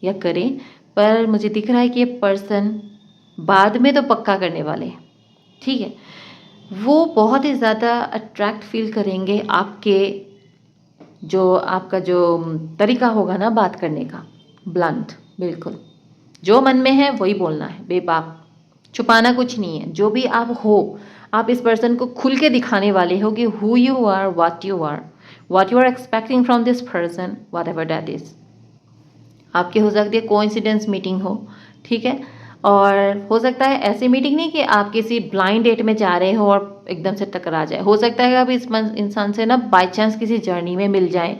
या करे, पर मुझे दिख रहा है कि ये पर्सन बाद में तो पक्का करने वाले हैं। ठीक है। वो बहुत ही ज़्यादा अट्रैक्ट फील करेंगे आपके, जो आपका जो तरीका होगा ना बात करने का, ब्लंट, बिल्कुल जो मन में है वही बोलना है, बेबाक, छुपाना कुछ नहीं है। जो भी आप हो, आप इस पर्सन को खुल के दिखाने वाले हो कि who you are, what you are, what you are expecting from this person, whatever that is. आपके हो सकती है कोइंसिडेंस मीटिंग हो। ठीक है। और हो सकता है ऐसी मीटिंग नहीं कि आप किसी ब्लाइंड डेट में जा रहे हो और एकदम से टकरा जाए। हो सकता है आप इस इंसान से ना बाय चांस किसी जर्नी में मिल जाएं,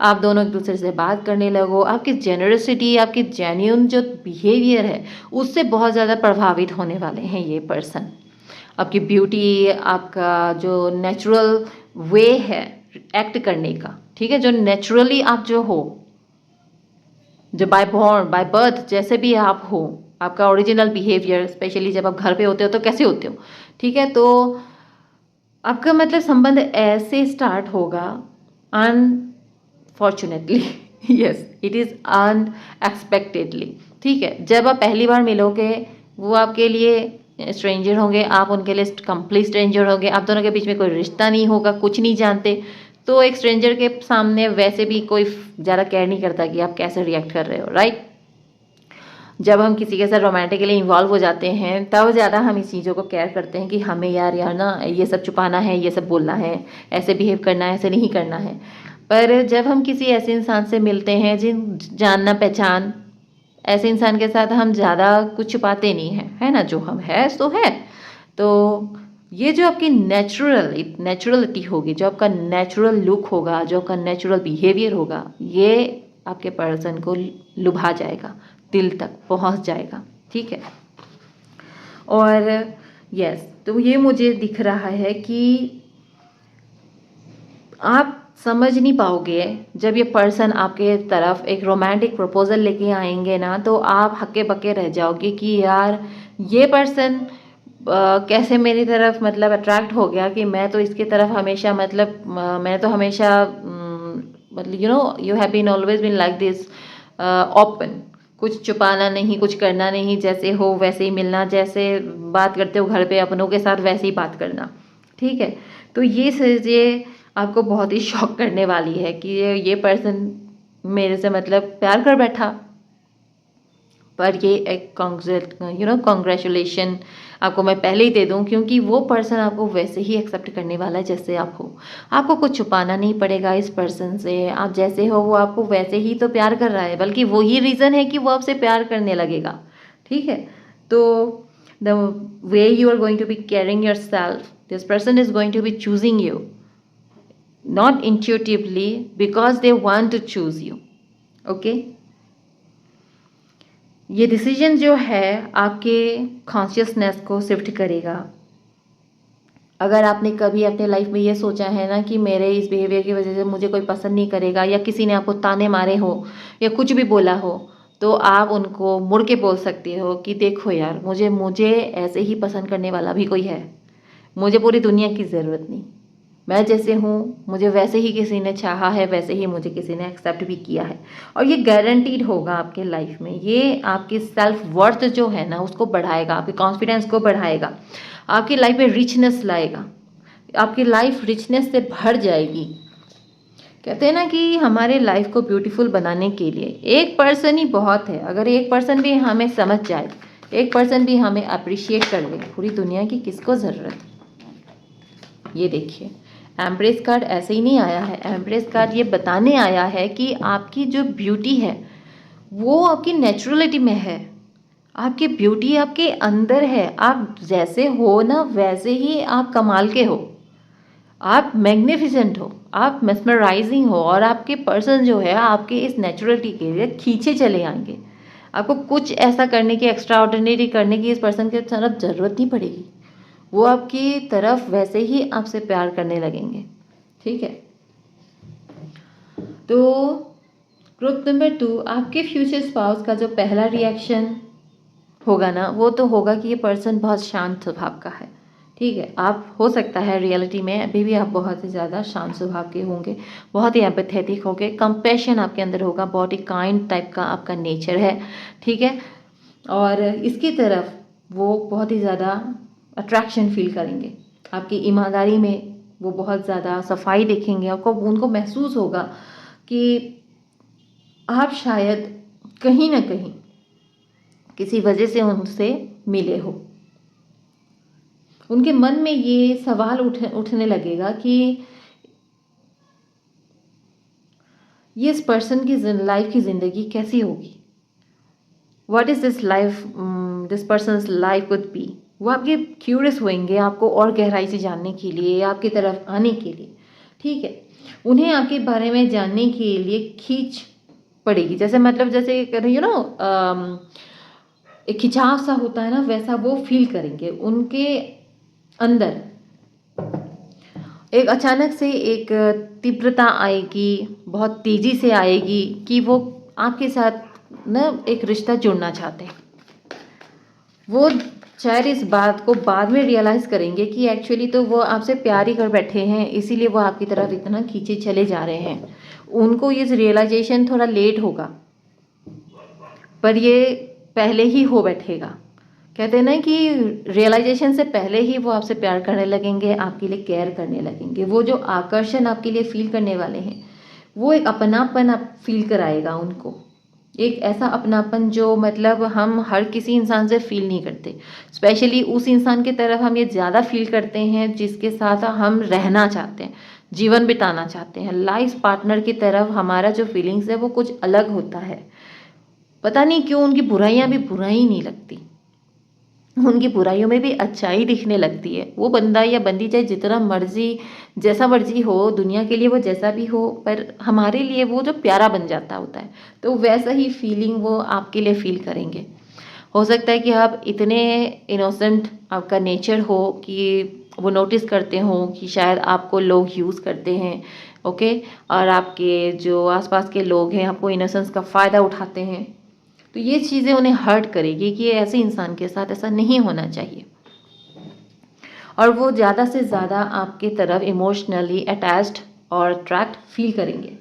आप दोनों एक दूसरे से बात करने लगो, आपकी जेनरसिटी, आपकी जेन्यून जो बिहेवियर है उससे बहुत ज़्यादा प्रभावित होने वाले हैं ये पर्सन। आपकी ब्यूटी, आपका जो नेचुरल वे है एक्ट करने का, ठीक है, जो नेचुरली आप जो हो, जो बाय बॉर्न बाय बर्थ जैसे भी आप हो, आपका ओरिजिनल बिहेवियर, स्पेशली जब आप घर पे होते हो तो कैसे होते हो। ठीक है। तो आपका मतलब संबंध ऐसे स्टार्ट होगा unfortunately, yes it is unexpectedly. ठीक है। जब आप पहली बार मिलोगे वो आपके लिए स्ट्रेंजर होंगे, आप उनके लिए कंप्लीट स्ट्रेंजर होंगे, आप दोनों के बीच में कोई रिश्ता नहीं होगा, कुछ नहीं जानते। तो एक स्ट्रेंजर के सामने वैसे भी कोई ज़्यादा केयर नहीं करता कि आप कैसे रिएक्ट कर रहे हो, राइट। जब हम किसी के साथ रोमांटिकली इन्वॉल्व हो जाते हैं तब ज़्यादा हम इस चीज़ों को केयर करते हैं कि हमें यार ना ये सब छुपाना है, ये सब बोलना है, ऐसे बिहेव करना है, ऐसे नहीं करना है। पर जब हम किसी ऐसे इंसान से मिलते हैं जिन जान ना पहचान, ऐसे इंसान के साथ हम ज़्यादा कुछ छुपाते नहीं हैं, है ना? जो हम है सो है। तो ये जो आपकी नेचुरलिटी होगी, जो आपका नेचुरल लुक होगा, जो आपका नेचुरल बिहेवियर होगा, ये आपके पर्सन को लुभा जाएगा, दिल तक पहुंच जाएगा, ठीक है। और यस, तो ये मुझे दिख रहा है कि आप समझ नहीं पाओगे जब ये पर्सन आपके तरफ एक रोमांटिक प्रपोजल लेके आएंगे ना, तो आप हक्के बक्के रह जाओगे कि यार ये पर्सन कैसे मेरी तरफ मतलब अट्रैक्ट हो गया कि मैं तो इसकी तरफ हमेशा मतलब मैं तो हमेशा मतलब you have been always been like this open, कुछ छुपाना नहीं, कुछ करना नहीं, जैसे हो वैसे ही मिलना, जैसे बात करते हो घर पे अपनों के साथ वैसे ही बात करना, ठीक है। तो ये चीज़ें आपको बहुत ही शॉक करने वाली है कि ये पर्सन मेरे से मतलब प्यार कर बैठा। पर ये एक कॉन्ग्रेचुलेशन आपको मैं पहले ही दे दूं, क्योंकि वो पर्सन आपको वैसे ही एक्सेप्ट करने वाला है जैसे आप हो। आपको कुछ छुपाना नहीं पड़ेगा इस पर्सन से, आप जैसे हो वो आपको वैसे ही तो प्यार कर रहा है, बल्कि वही रीज़न है कि वो आपसे प्यार करने लगेगा, ठीक है। तो the way you are going to be caring yourself, this person is going to be choosing you not intuitively because they want to choose you, okay? ये डिसीजन जो है आपके कॉन्शियसनेस को शिफ्ट करेगा। अगर आपने कभी अपने लाइफ में ये सोचा है ना कि मेरे इस बिहेवियर की वजह से मुझे कोई पसंद नहीं करेगा, या किसी ने आपको ताने मारे हो या कुछ भी बोला हो, तो आप उनको मुड़ के बोल सकते हो कि देखो यार, मुझे ऐसे ही पसंद करने वाला भी कोई है, मुझे पूरी दुनिया की ज़रूरत नहीं, मैं जैसे हूँ मुझे वैसे ही किसी ने चाहा है, वैसे ही मुझे किसी ने एक्सेप्ट भी किया है। और ये गारंटीड होगा आपके लाइफ में, ये आपकी सेल्फ वर्थ जो है ना उसको बढ़ाएगा, आपके कॉन्फिडेंस को बढ़ाएगा, आपकी लाइफ में रिचनेस लाएगा, आपकी लाइफ रिचनेस से भर जाएगी। कहते हैं ना कि हमारे लाइफ को ब्यूटीफुल बनाने के लिए एक पर्सन ही बहुत है। अगर एक पर्सन भी हमें समझ जाए, एक पर्सन भी हमें अप्रिशिएट कर ले, पूरी दुनिया की किसको ज़रूरत। ये देखिए, एम्प्रेस कार्ड ऐसे ही नहीं आया है। एम्प्रेस कार्ड ये बताने आया है कि आपकी जो ब्यूटी है वो आपकी नेचुरलिटी में है, आपकी ब्यूटी आपके अंदर है। आप जैसे हो ना वैसे ही आप कमाल के हो, आप मैग्निफिसेंट हो, आप मेस्मराइजिंग हो, और आपके पर्सन जो है आपके इस नेचुरलिटी के लिए खींचे चले आएंगे। आपको कुछ ऐसा करने की, एक्स्ट्रा ऑर्डिनरी करने की इस पर्सन के तरफ ज़रूरत नहीं पड़ेगी, वो आपकी तरफ वैसे ही आपसे प्यार करने लगेंगे, ठीक है। तो ग्रुप नंबर 2, आपके फ्यूचर स्पाउस का जो पहला रिएक्शन होगा ना, वो तो होगा कि ये पर्सन बहुत शांत स्वभाव का है, ठीक है। आप हो सकता है रियलिटी में अभी भी आप बहुत ही ज़्यादा शांत स्वभाव के होंगे, बहुत ही एम्पैथेटिक होंगे, कंपैशन आपके अंदर होगा, बहुत ही काइंड टाइप का आपका नेचर है, ठीक है। और इसकी तरफ वो बहुत ही ज़्यादा अट्रैक्शन फील करेंगे, आपकी ईमानदारी में वो बहुत ज़्यादा सफाई देखेंगे, आपको उनको महसूस होगा कि आप शायद कहीं ना कहीं किसी वजह से उनसे मिले हो। उनके मन में ये सवाल उठने लगेगा कि ये इस पर्सन की लाइफ की ज़िंदगी कैसी होगी, what is this life, this persons life would be. वो आपके क्यूरियस होंगे आपको और गहराई से जानने के लिए, आपकी तरफ आने के लिए, ठीक है। उन्हें आपके बारे में जानने के लिए खींच पड़ेगी, जैसे मतलब जैसे एक खिंचाव सा होता है ना, वैसा वो फील करेंगे। उनके अंदर एक अचानक से एक तीव्रता आएगी, बहुत तेज़ी से आएगी कि वो आपके साथ ना एक रिश्ता जुड़ना चाहते हैं। वो शायद इस बात को बाद में रियलाइज़ करेंगे कि एक्चुअली तो वो आपसे प्यार ही कर बैठे हैं, इसीलिए वो आपकी तरफ इतना खींचे चले जा रहे हैं। उनको ये रियलाइजेशन थोड़ा लेट होगा, पर ये पहले ही हो बैठेगा। कहते हैं ना कि रियलाइजेशन से पहले ही वो आपसे प्यार करने लगेंगे, आपके लिए केयर करने लगेंगे। वो जो आकर्षण आपके लिए फील करने वाले हैं, वो एक अपनापन आप फील कराएगा उनको, एक ऐसा अपनापन जो मतलब हम हर किसी इंसान से फील नहीं करते। स्पेशली उस इंसान की तरफ हम ये ज़्यादा फील करते हैं जिसके साथ हम रहना चाहते हैं, जीवन बिताना चाहते हैं। लाइफ पार्टनर की तरफ हमारा जो फीलिंग्स है वो कुछ अलग होता है। पता नहीं क्यों उनकी बुराइयां भी बुराई नहीं लगती, उनकी बुराइयों में भी अच्छाई दिखने लगती है। वो बंदा या बंदी चाहे जितना मर्जी जैसा मर्जी हो, दुनिया के लिए वो जैसा भी हो, पर हमारे लिए वो जो प्यारा बन जाता होता है, तो वैसा ही फीलिंग वो आपके लिए फील करेंगे। हो सकता है कि आप इतने इनोसेंट आपका नेचर हो कि वो नोटिस करते हो कि शायद आपको लोग यूज़ करते हैं, ओके, और आपके जो आसपास के लोग हैं आपको इनोसेंस का फ़ायदा उठाते हैं। तो ये चीज़ें उन्हें हर्ट करेगी कि ऐसे इंसान के साथ ऐसा नहीं होना चाहिए, और वो ज़्यादा से ज़्यादा आपके तरफ इमोशनली अटैच्ड और अट्रैक्ट फील करेंगे।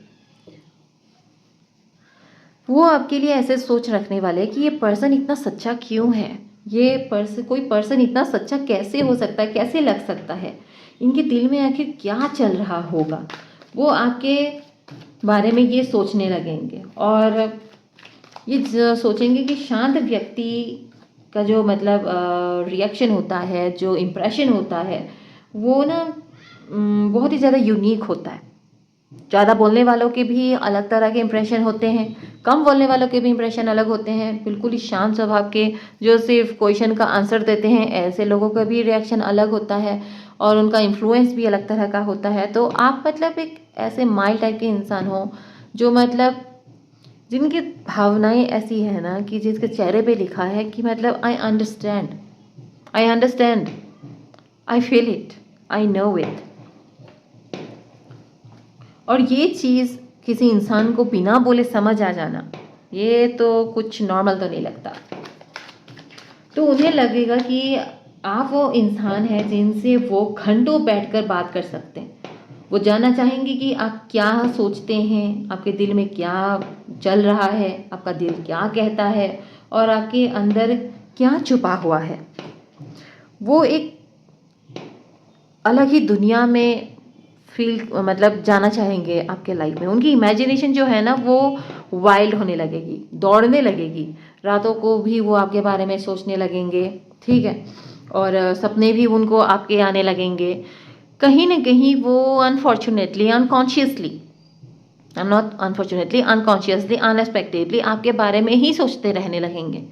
वो आपके लिए ऐसे सोच रखने वाले कि ये पर्सन इतना सच्चा क्यों है, कोई पर्सन इतना सच्चा कैसे हो सकता है, कैसे लग सकता है, इनके दिल में आखिर क्या चल रहा होगा। वो आपके बारे में ये सोचने लगेंगे, और ये सोचेंगे कि शांत व्यक्ति का जो मतलब रिएक्शन होता है, जो इम्प्रेशन होता है, वो ना बहुत ही ज़्यादा यूनिक होता है। ज़्यादा बोलने वालों के भी अलग तरह के इंप्रेशन होते हैं, कम बोलने वालों के भी इंप्रेशन अलग होते हैं। बिल्कुल ही शांत स्वभाव के जो सिर्फ क्वेश्चन का आंसर देते हैं, ऐसे लोगों का भी रिएक्शन अलग होता है, और उनका इन्फ्लुएंस भी अलग तरह का होता है। तो आप मतलब एक ऐसे माइल्ड टाइप के इंसान हो जो मतलब जिनकी भावनाएं ऐसी है ना कि जिसके चेहरे पे लिखा है कि मतलब I understand, I understand, I feel it, I know it. और ये चीज़ किसी इंसान को बिना बोले समझ आ जाना, ये तो कुछ नॉर्मल तो नहीं लगता। तो उन्हें लगेगा कि आप वो इंसान है जिनसे वो घंटों बैठकर बात कर सकते हैं। वो जानना चाहेंगे कि आप क्या सोचते हैं, आपके दिल में क्या चल रहा है, आपका दिल क्या कहता है, और आपके अंदर क्या छुपा हुआ है। वो एक अलग ही दुनिया में फील मतलब जाना चाहेंगे आपके लाइफ में। उनकी इमेजिनेशन जो है ना वो वाइल्ड होने लगेगी, दौड़ने लगेगी। रातों को भी वो आपके बारे में सोचने लगेंगे, ठीक है, और सपने भी उनको आपके आने लगेंगे। कहीं ना कहीं वो unfortunately, unconsciously, not unfortunately, unconsciously, unexpectedly आपके बारे में ही सोचते रहने लगेंगे।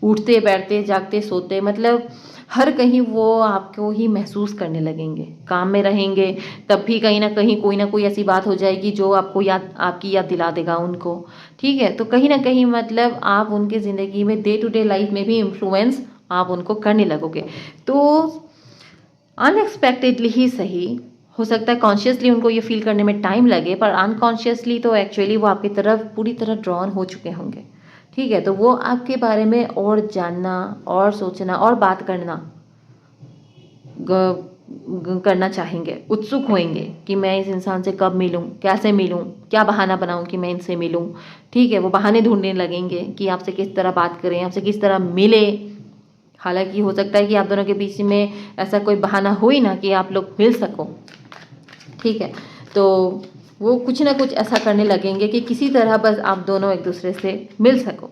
उठते बैठते जागते सोते मतलब हर कहीं वो आपको ही महसूस करने लगेंगे। काम में रहेंगे तब भी कहीं ना कोई ऐसी बात हो जाएगी जो आपको आपकी याद दिला देगा उनको, ठीक है। तो कहीं ना कहीं मतलब आप उनके ज़िंदगी में डे टू डे लाइफ में भी इन्फ्लुएंस आप उनको करने लगोगे। तो अनएक्सपेक्टेडली ही सही, हो सकता है कॉन्शियसली उनको ये फील करने में टाइम लगे, पर अनकॉन्शियसली तो एक्चुअली वो आपकी तरफ पूरी तरह ड्रॉन हो चुके होंगे, ठीक है। तो वो आपके बारे में और जानना और सोचना और बात करना करना चाहेंगे, उत्सुक होंगे कि मैं इस इंसान से कब मिलूं, कैसे मिलूं, क्या बहाना बनाऊं कि मैं इनसे मिलूं, ठीक है। वो बहाने ढूंढने लगेंगे कि आपसे किस तरह बात करें, आपसे किस तरह मिले। हालांकि हो सकता है कि आप दोनों के बीच में ऐसा कोई बहाना हो ही ना कि आप लोग मिल सको, ठीक है। तो वो कुछ ना कुछ ऐसा करने लगेंगे कि किसी तरह बस आप दोनों एक दूसरे से मिल सको।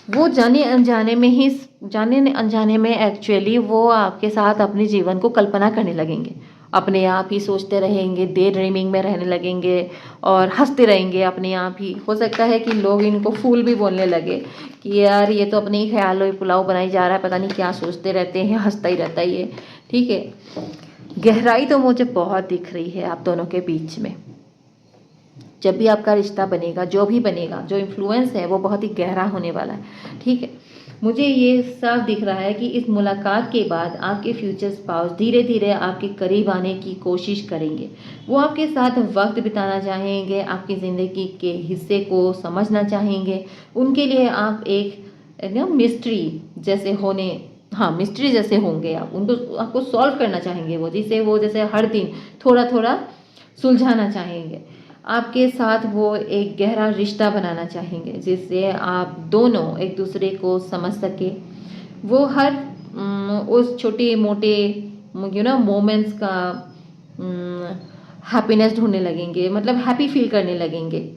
वो जाने अनजाने में एक्चुअली वो आपके साथ अपने जीवन को कल्पना करने लगेंगे, अपने आप ही सोचते रहेंगे, डे ड्रीमिंग में रहने लगेंगे और हंसते रहेंगे अपने आप ही। हो सकता है कि लोग इनको फूल भी बोलने लगे कि यार ये तो अपने ही ख्यालों में पुलाव बनाई जा रहा है, पता नहीं क्या सोचते रहते हैं, हंसता ही रहता है ये, ठीक है। गहराई तो मुझे बहुत दिख रही है आप दोनों के बीच में। जब भी आपका रिश्ता बनेगा, जो भी बनेगा, जो इन्फ्लुएंस है वो बहुत ही गहरा होने वाला है, ठीक है। मुझे ये साफ दिख रहा है कि इस मुलाकात के बाद आपके फ्यूचर स्पाउस धीरे धीरे आपके करीब आने की कोशिश करेंगे। वो आपके साथ वक्त बिताना चाहेंगे, आपकी ज़िंदगी के हिस्से को समझना चाहेंगे। उनके लिए आप एक मिस्ट्री जैसे होने, हाँ मिस्ट्री जैसे होंगे आप, उनको आपको सॉल्व करना चाहेंगे वो, जिसे वो जैसे हर दिन थोड़ा थोड़ा सुलझाना चाहेंगे। आपके साथ वो एक गहरा रिश्ता बनाना चाहेंगे जिससे आप दोनों एक दूसरे को समझ सके। वो हर उस छोटे मोटे मोमेंट्स का हैप्पीनेस ढूंढने लगेंगे, मतलब हैप्पी फील करने लगेंगे,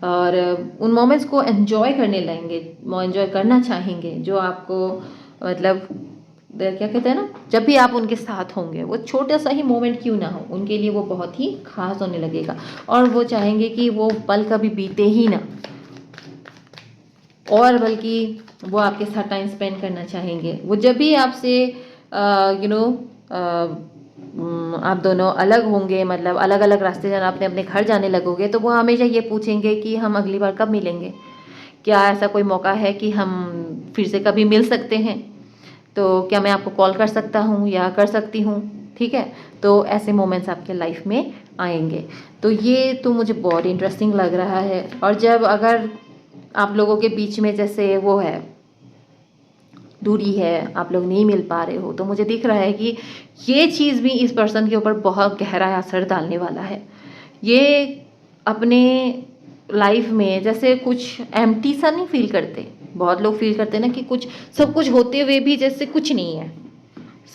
और उन मोमेंट्स को एंजॉय करने लगेंगे, एंजॉय करना चाहेंगे जो आपको मतलब क्या कहते हैं ना, जब भी आप उनके साथ होंगे, वो छोटा सा ही मोमेंट क्यों ना हो, उनके लिए वो बहुत ही खास होने लगेगा और वो चाहेंगे कि वो पल कभी बीते ही ना, और बल्कि वो आपके साथ टाइम स्पेंड करना चाहेंगे। वो जब भी आपसे यू नो आप दोनों अलग होंगे, मतलब अलग अलग रास्ते जब अपने अपने घर जाने लगोगे, तो वो हमेशा ये पूछेंगे कि हम अगली बार कब मिलेंगे, क्या ऐसा कोई मौका है कि हम फिर से कभी मिल सकते हैं, तो क्या मैं आपको कॉल कर सकता हूँ या कर सकती हूँ। ठीक है, तो ऐसे मोमेंट्स आपके लाइफ में आएंगे। तो ये तो मुझे बहुत इंटरेस्टिंग लग रहा है। और जब अगर आप लोगों के बीच में जैसे वो है, दूरी है, आप लोग नहीं मिल पा रहे हो, तो मुझे दिख रहा है कि ये चीज़ भी इस पर्सन के ऊपर बहुत गहरा असर डालने वाला है। ये अपने लाइफ में जैसे कुछ एम्प्टी सा नहीं फील करते, बहुत लोग फील करते हैं ना कि कुछ सब कुछ होते हुए भी जैसे कुछ नहीं है,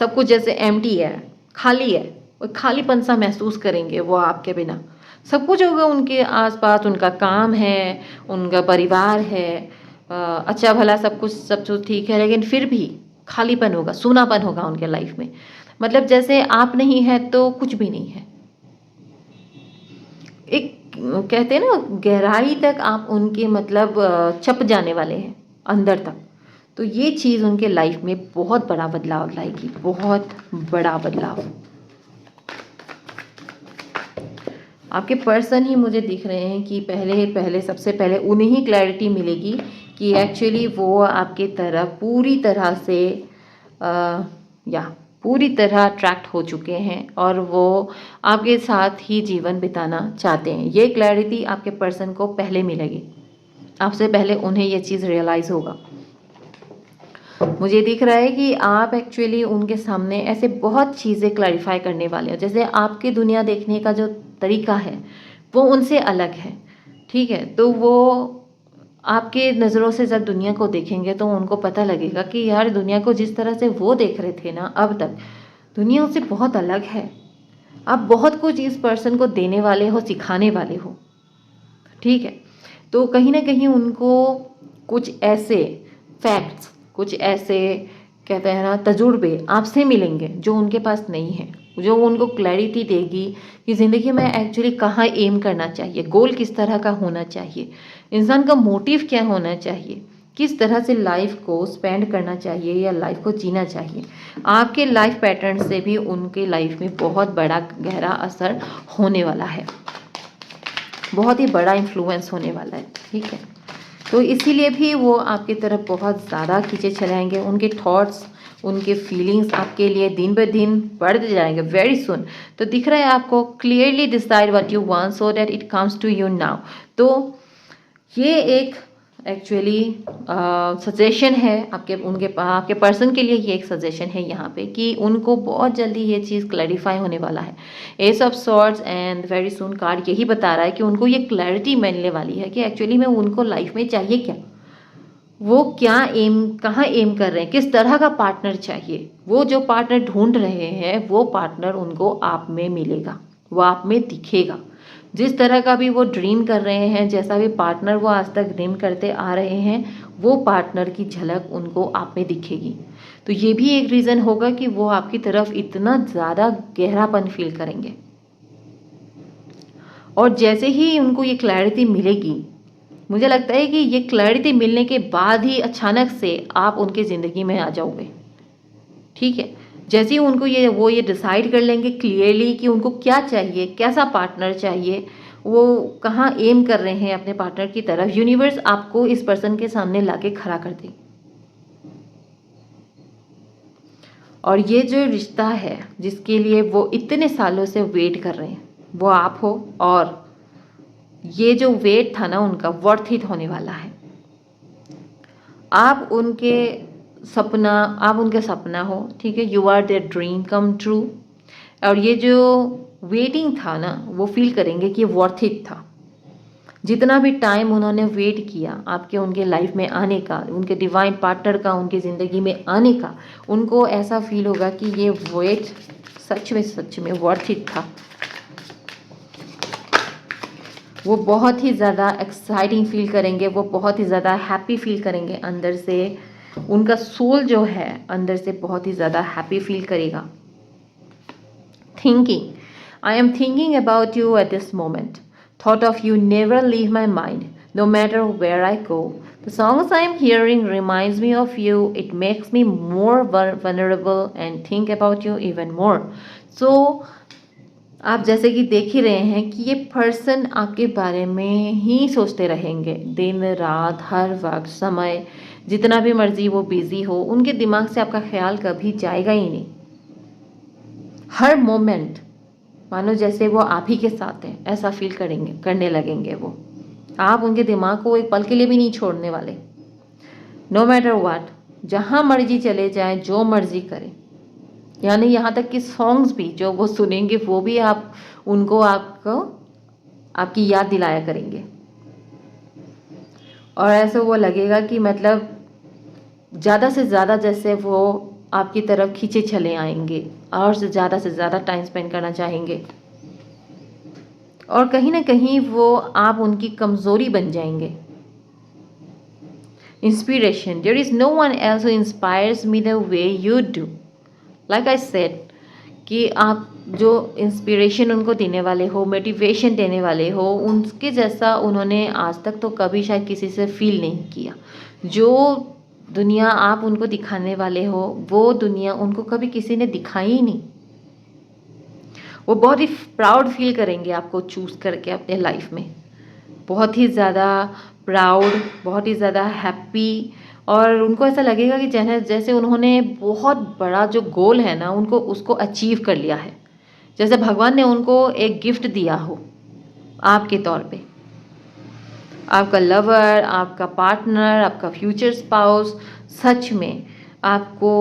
सब कुछ जैसे एम्प्टी है, खाली है, और खालीपन सा महसूस करेंगे वो आपके बिना। सब कुछ होगा उनके आसपास, उनका काम है, उनका परिवार है, अच्छा भला सब कुछ ठीक है, लेकिन फिर भी खालीपन होगा, सूनापन होगा उनके लाइफ में। मतलब जैसे आप नहीं है तो कुछ भी नहीं है। एक कहते हैं ना, गहराई तक आप उनके मतलब छप जाने वाले हैं अंदर तक। तो ये चीज़ उनके लाइफ में बहुत बड़ा बदलाव लाएगी, बहुत बड़ा बदलाव। आपके पर्सन ही मुझे दिख रहे हैं कि पहले पहले सबसे पहले उन्हें ही क्लैरिटी मिलेगी कि एक्चुअली वो आपके तरफ पूरी तरह से या पूरी तरह अट्रैक्ट हो चुके हैं और वो आपके साथ ही जीवन बिताना चाहते हैं। ये क्लैरिटी आपके पर्सन को पहले मिलेगी, आपसे पहले उन्हें ये चीज़ रियलाइज़ होगा। मुझे दिख रहा है कि आप एक्चुअली उनके सामने ऐसे बहुत चीज़ें क्लैरिफाई करने वाले हैं। जैसे आपकी दुनिया देखने का जो तरीका है वो उनसे अलग है। ठीक है, तो वो आपके नज़रों से जब दुनिया को देखेंगे तो उनको पता लगेगा कि यार दुनिया को जिस तरह से वो देख रहे थे ना अब तक, दुनिया उससे बहुत अलग है। आप बहुत कुछ इस पर्सन को देने वाले हो, सिखाने वाले हो। ठीक है, तो कहीं ना कहीं उनको कुछ ऐसे फैक्ट्स, कुछ ऐसे कहते हैं ना तजुर्बे आपसे मिलेंगे जो उनके पास नहीं है, जो उनको क्लैरिटी देगी कि ज़िंदगी में एक्चुअली कहाँ एम करना चाहिए, गोल किस तरह का होना चाहिए, इंसान का मोटिव क्या होना चाहिए, किस तरह से लाइफ को स्पेंड करना चाहिए या लाइफ को जीना चाहिए। आपके लाइफ पैटर्न से भी उनके लाइफ में बहुत बड़ा गहरा असर होने वाला है, बहुत ही बड़ा इन्फ्लुएंस होने वाला है। ठीक है, तो इसीलिए भी वो आपकी तरफ बहुत ज़्यादा खींचे चलाएंगे। उनके थॉट्स, उनके फीलिंग्स आपके लिए दिन ब दिन बढ़ते जाएंगे वेरी सुन। तो दिख रहा है आपको, clearly decide what you want so that it comes to you now. तो ये एक एक्चुअली सजेशन है आपके पर्सन के लिए। ये एक सजेशन है यहाँ पे कि उनको बहुत जल्दी ये चीज़ क्लैरिफाई होने वाला है। S of swords and very soon card यही बता रहा है कि उनको ये क्लैरिटी मिलने वाली है कि एक्चुअली में उनको लाइफ में चाहिए क्या, वो क्या एम, कहाँ एम कर रहे हैं, किस तरह का पार्टनर चाहिए। वो जो पार्टनर ढूंढ रहे हैं वो पार्टनर उनको आप में मिलेगा, वो आप में दिखेगा। जिस तरह का भी वो ड्रीम कर रहे हैं, जैसा भी पार्टनर वो आज तक ड्रीम करते आ रहे हैं, वो पार्टनर की झलक उनको आप में दिखेगी। तो ये भी एक रीज़न होगा कि वो आपकी तरफ इतना ज़्यादा गहरापन फील करेंगे। और जैसे ही उनको ये क्लैरिटी मिलेगी, मुझे लगता है कि ये क्लैरिटी मिलने के बाद ही अचानक से आप उनकी ज़िंदगी में आ जाओगे। ठीक है, जैसे ही उनको ये डिसाइड कर लेंगे क्लियरली कि उनको क्या चाहिए, कैसा पार्टनर चाहिए, वो कहाँ एम कर रहे हैं अपने पार्टनर की तरफ, यूनिवर्स आपको इस पर्सन के सामने लाके खड़ा कर दे। और ये जो रिश्ता है जिसके लिए वो इतने सालों से वेट कर रहे हैं, वो आप हो। और ये जो वेट था ना उनका, वर्थ इट होने वाला है। आप उनके सपना हो। ठीक है, you are their dream come true. और ये जो वेटिंग था ना, वो फील करेंगे कि वर्थ इट था। जितना भी टाइम उन्होंने वेट किया आपके उनके लाइफ में आने का, उनके डिवाइन पार्टनर का उनकी ज़िंदगी में आने का, उनको ऐसा फील होगा कि ये वेट सच में वर्थ इट था। वो बहुत ही ज़्यादा एक्साइटिंग फील करेंगे, वो बहुत ही ज़्यादा हैप्पी फील करेंगे अंदर से उनका सोल जो है अंदर से बहुत ही ज़्यादा हैप्पी फील करेगा। Thinking, I am thinking about you at this moment, thought of you never leave my mind no matter where I go. The songs I am hearing reminds me of you. It makes me more vulnerable and think about you even more. So आप जैसे कि देख ही रहे हैं कि ये person आपके बारे में ही सोचते रहेंगे दिन रात, हर वक्त, समय, जितना भी मर्जी वो बिजी हो, उनके दिमाग से आपका ख्याल कभी जाएगा ही नहीं। हर मोमेंट मानो जैसे वो आप ही के साथ हैं, ऐसा फील करने लगेंगे वो। आप उनके दिमाग को एक पल के लिए भी नहीं छोड़ने वाले। नो मैटर व्हाट, जहाँ मर्जी चले जाएं, जो मर्जी करें, यानी यहाँ तक कि सॉन्ग्स भी जो वो सुनेंगे वो भी आपको आपकी याद दिलाया करेंगे। और ऐसा वो लगेगा कि मतलब ज़्यादा से ज़्यादा जैसे वो आपकी तरफ खींचे चले आएंगे और से ज़्यादा टाइम स्पेंड करना चाहेंगे। और कहीं ना कहीं वो आप उनकी कमज़ोरी बन जाएंगे। Inspiration, there is no one else who inspires me the way you do. Like I said कि आप जो इंस्पिरेशन उनको देने वाले हो, मोटिवेशन देने वाले हो, उनके जैसा उन्होंने आज तक तो कभी शायद किसी से फील नहीं किया। जो दुनिया आप उनको दिखाने वाले हो वो दुनिया उनको कभी किसी ने दिखाई ही नहीं। वो बहुत ही प्राउड फील करेंगे आपको चूज़ करके अपने लाइफ में, बहुत ही ज़्यादा प्राउड, बहुत ही ज़्यादा हैप्पी। और उनको ऐसा लगेगा कि जैसे उन्होंने बहुत बड़ा जो गोल है ना, उनको उसको अचीव कर लिया है, जैसे भगवान ने उनको एक गिफ्ट दिया हो आपके तौर पे। आपका लवर, आपका पार्टनर, आपका फ्यूचर स्पाउस सच में आपको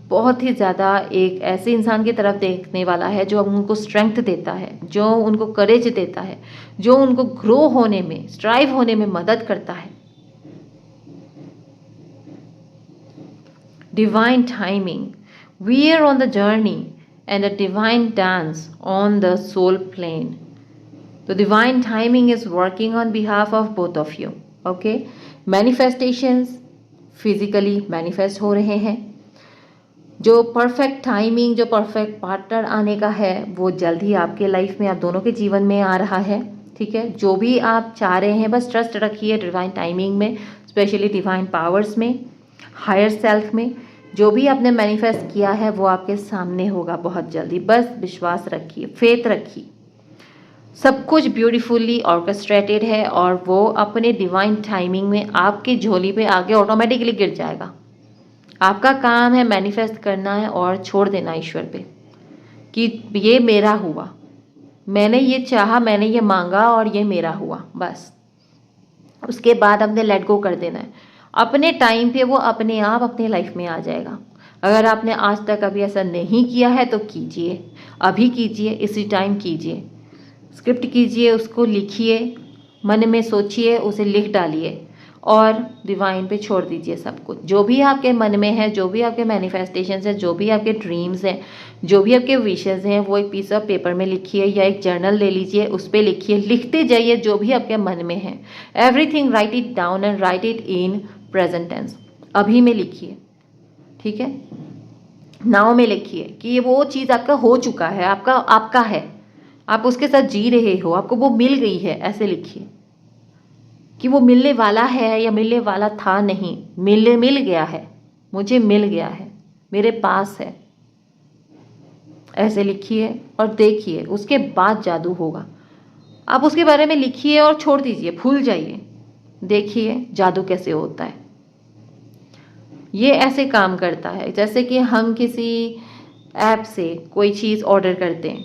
बहुत ही ज़्यादा एक ऐसे इंसान की तरफ देखने वाला है जो उनको स्ट्रेंथ देता है, जो उनको करेज देता है, जो उनको ग्रो होने में, स्ट्राइव होने में मदद करता है। Divine timing. We are on the journey and a divine dance on the soul plane. The divine timing is working on behalf of both of you. Okay? Manifestations physically manifest हो रहे हैं। जो perfect timing, जो perfect partner आने का है वो जल्द ही आपके लाइफ में, आप दोनों के जीवन में आ रहा है। ठीक है, जो भी आप चाह रहे हैं बस ट्रस्ट रखिए डिवाइन टाइमिंग में, स्पेशली डिवाइन पावर्स में, हायर सेल्फ में। जो भी आपने मैनिफेस्ट किया है वो आपके सामने होगा बहुत जल्दी। बस विश्वास रखिए, फेथ रखिए। सब कुछ ब्यूटीफुली ऑर्केस्ट्रेटेड है और वो अपने डिवाइन टाइमिंग में आपकी झोली पे आके ऑटोमेटिकली गिर जाएगा। आपका काम है मैनिफेस्ट करना है और छोड़ देना ईश्वर पे कि ये मेरा हुआ, मैंने ये चाहा, मैंने ये मांगा और ये मेरा हुआ। बस उसके बाद अपने लेट गो कर देना है। अपने टाइम पे वो अपने आप अपने लाइफ में आ जाएगा। अगर आपने आज तक अभी ऐसा नहीं किया है तो कीजिए, अभी कीजिए, इसी टाइम कीजिए। स्क्रिप्ट कीजिए, उसको लिखिए, मन में सोचिए, उसे लिख डालिए और डिवाइन पे छोड़ दीजिए सब कुछ। जो भी आपके मन में है, जो भी आपके मैनिफेस्टेशंस हैं, जो भी आपके ड्रीम्स हैं, जो भी आपके विशेस हैं, वो एक पीस ऑफ पेपर में लिखिए या एक जर्नल ले लीजिए, उस पर लिखिए, लिखते जाइए जो भी आपके मन में है। Everything write it down and write it in present tense, अभी में लिखिए। ठीक है, नाउ में लिखिए कि ये वो चीज़ आपका हो चुका है, आपका है, आप उसके साथ जी रहे हो, आपको वो मिल गई है। ऐसे लिखिए कि वो मिलने वाला है या मिलने वाला था, नहीं, मिल गया है, मुझे मिल गया है, मेरे पास है। ऐसे लिखिए और देखिए, उसके बाद जादू होगा। आप उसके बारे में लिखिए और छोड़ दीजिए, भूल जाइए, देखिए जादू कैसे होता है। ये ऐसे काम करता है जैसे कि हम किसी ऐप से कोई चीज़ ऑर्डर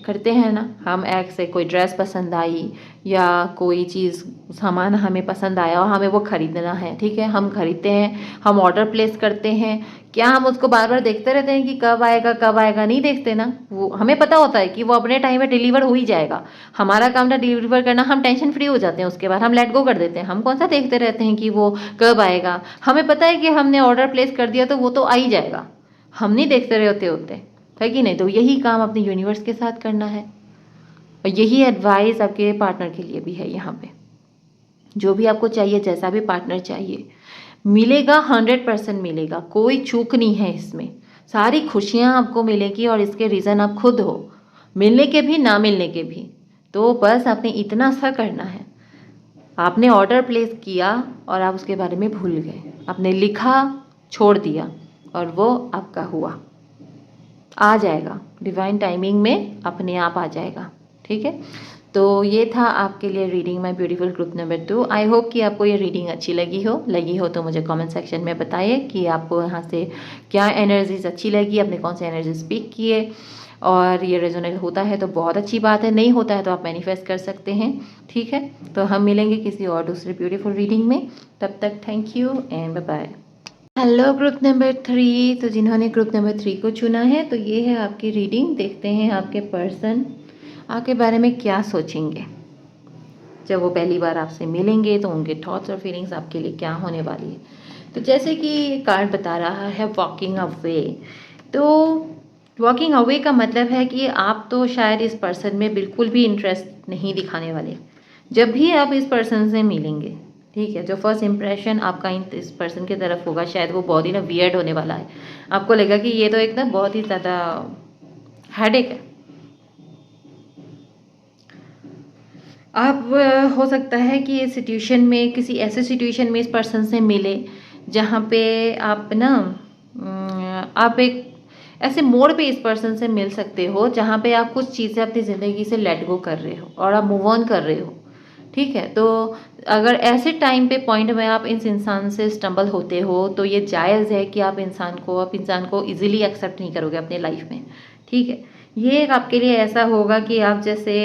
करते हैं ना। हम ऐप से कोई ड्रेस पसंद आई या कोई चीज़ सामान हमें पसंद आया और हमें वो ख़रीदना है। ठीक है, हम ख़रीदते हैं, हम ऑर्डर प्लेस करते हैं। क्या हम उसको बार बार देखते रहते हैं कि कब आएगा कब आएगा? नहीं देखते ना। वो हमें पता होता है कि वो अपने टाइम में डिलीवर हो ही जाएगा। हमारा काम था डिलीवर करना, हम टेंशन फ्री हो जाते हैं, उसके बाद हम लेट गो कर देते हैं। हम कौन सा देखते रहते हैं कि वो कब आएगा? हमें पता है कि हमने ऑर्डर प्लेस कर दिया तो वो तो आ ही जाएगा, हम नहीं देखते रहते होते है कि नहीं। तो यही काम अपने यूनिवर्स के साथ करना है और यही एडवाइस आपके पार्टनर के लिए भी है। यहाँ पे जो भी आपको चाहिए, जैसा भी पार्टनर चाहिए, मिलेगा, 100% मिलेगा, कोई चूक नहीं है इसमें। सारी खुशियाँ आपको मिलेगी और इसके रीज़न आप खुद हो, मिलने के भी ना मिलने के भी। तो बस आपने इतना सा करना है, आपने ऑर्डर प्लेस किया और आप उसके बारे में भूल गए, आपने लिखा, छोड़ दिया और वो आपका हुआ। आ जाएगा, डिवाइन टाइमिंग में अपने आप आ जाएगा। ठीक है, तो ये था आपके लिए reading my beautiful group number 2। I hope कि आपको ये रीडिंग अच्छी लगी हो तो मुझे कमेंट सेक्शन में बताइए कि आपको यहाँ से क्या एनर्जीज अच्छी लगी, आपने कौन से एनर्जी स्पीक किए, और ये रेजोनेट होता है तो बहुत अच्छी बात है, नहीं होता है तो आप मैनिफेस्ट कर सकते हैं। ठीक है, तो हम मिलेंगे किसी और दूसरी ब्यूटीफुल रीडिंग में। तब तक thank you and bye bye. Hello group number 3, तो जिन्होंने ग्रुप नंबर 3 को चुना है तो ये है आपकी रीडिंग। देखते हैं आपके पर्सन आपके बारे में क्या सोचेंगे जब वो पहली बार आपसे मिलेंगे, तो उनके थॉट्स और फीलिंग्स आपके लिए क्या होने वाली है। तो जैसे कि कार्ड बता रहा है वॉकिंग अवे, तो वॉकिंग अवे का मतलब है कि आप तो शायद इस पर्सन में बिल्कुल भी इंटरेस्ट नहीं दिखाने वाले जब भी आप इस पर्सन से मिलेंगे। ठीक है, जो फर्स्ट इंप्रेशन आपका इस पर्सन की तरफ होगा शायद वो बहुत ही ना वियर्ड होने वाला है। आपको लगेगा कि ये तो एक ना बहुत ही ज़्यादा हेडेक है। आप हो सकता है कि इस सिचुएशन में, किसी ऐसे सिचुएशन में इस पर्सन से मिले जहाँ पे आप ना आप एक ऐसे मोड़ पे इस पर्सन से मिल सकते हो जहाँ पे आप कुछ चीज़ें अपनी ज़िंदगी से लेट गो कर रहे हो और आप मूव ऑन कर रहे हो। ठीक है, तो अगर ऐसे टाइम पे पॉइंट में आप इस इंसान से स्टम्बल होते हो तो ये जायज़ है कि आप इंसान को इजीली एक्सेप्ट नहीं करोगे अपने लाइफ में। ठीक है, ये एक आपके लिए ऐसा होगा कि आप जैसे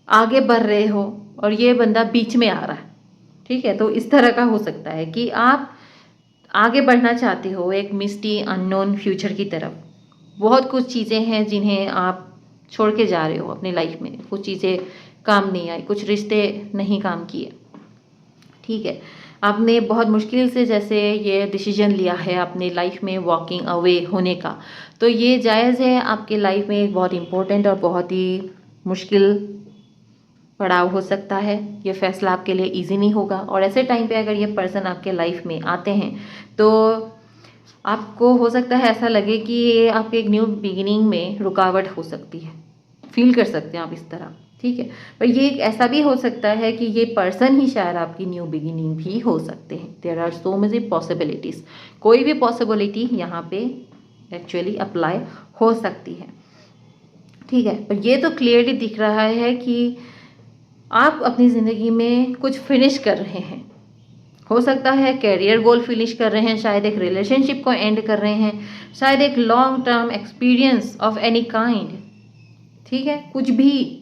आगे बढ़ रहे हो और ये बंदा बीच में आ रहा है। ठीक है, तो इस तरह का हो सकता है कि आप आगे बढ़ना चाहते हो एक मिस्टी अननोन फ्यूचर की तरफ। बहुत कुछ चीज़ें हैं जिन्हें आप छोड़ के जा रहे हो अपनी लाइफ में, कुछ चीज़ें काम नहीं आई, कुछ रिश्ते नहीं काम किए। ठीक है, आपने बहुत मुश्किल से जैसे ये डिसीजन लिया है अपने लाइफ में वॉकिंग अवे होने का, तो ये जायज़ है। आपके लाइफ में एक बहुत इम्पोर्टेंट और बहुत ही मुश्किल पड़ाव हो सकता है, ये फैसला आपके लिए इजी नहीं होगा। और ऐसे टाइम पे अगर ये पर्सन आपके लाइफ में आते हैं तो आपको हो सकता है ऐसा लगे कि ये आपके एक न्यू बिगिनिंग में रुकावट हो सकती है, फील कर सकते हैं आप इस तरह। ठीक है, पर ये ऐसा भी हो सकता है कि ये पर्सन ही शायद आपकी न्यू बिगिनिंग भी हो सकते हैं। There are so many possibilities, कोई भी पॉसिबिलिटी यहाँ पे एक्चुअली अप्लाई हो सकती है। ठीक है, पर ये तो क्लियरली दिख रहा है कि आप अपनी ज़िंदगी में कुछ फिनिश कर रहे हैं। हो सकता है कैरियर गोल फिनिश कर रहे हैं, शायद एक रिलेशनशिप को एंड कर रहे हैं, शायद एक long term experience of any kind. ठीक है, कुछ भी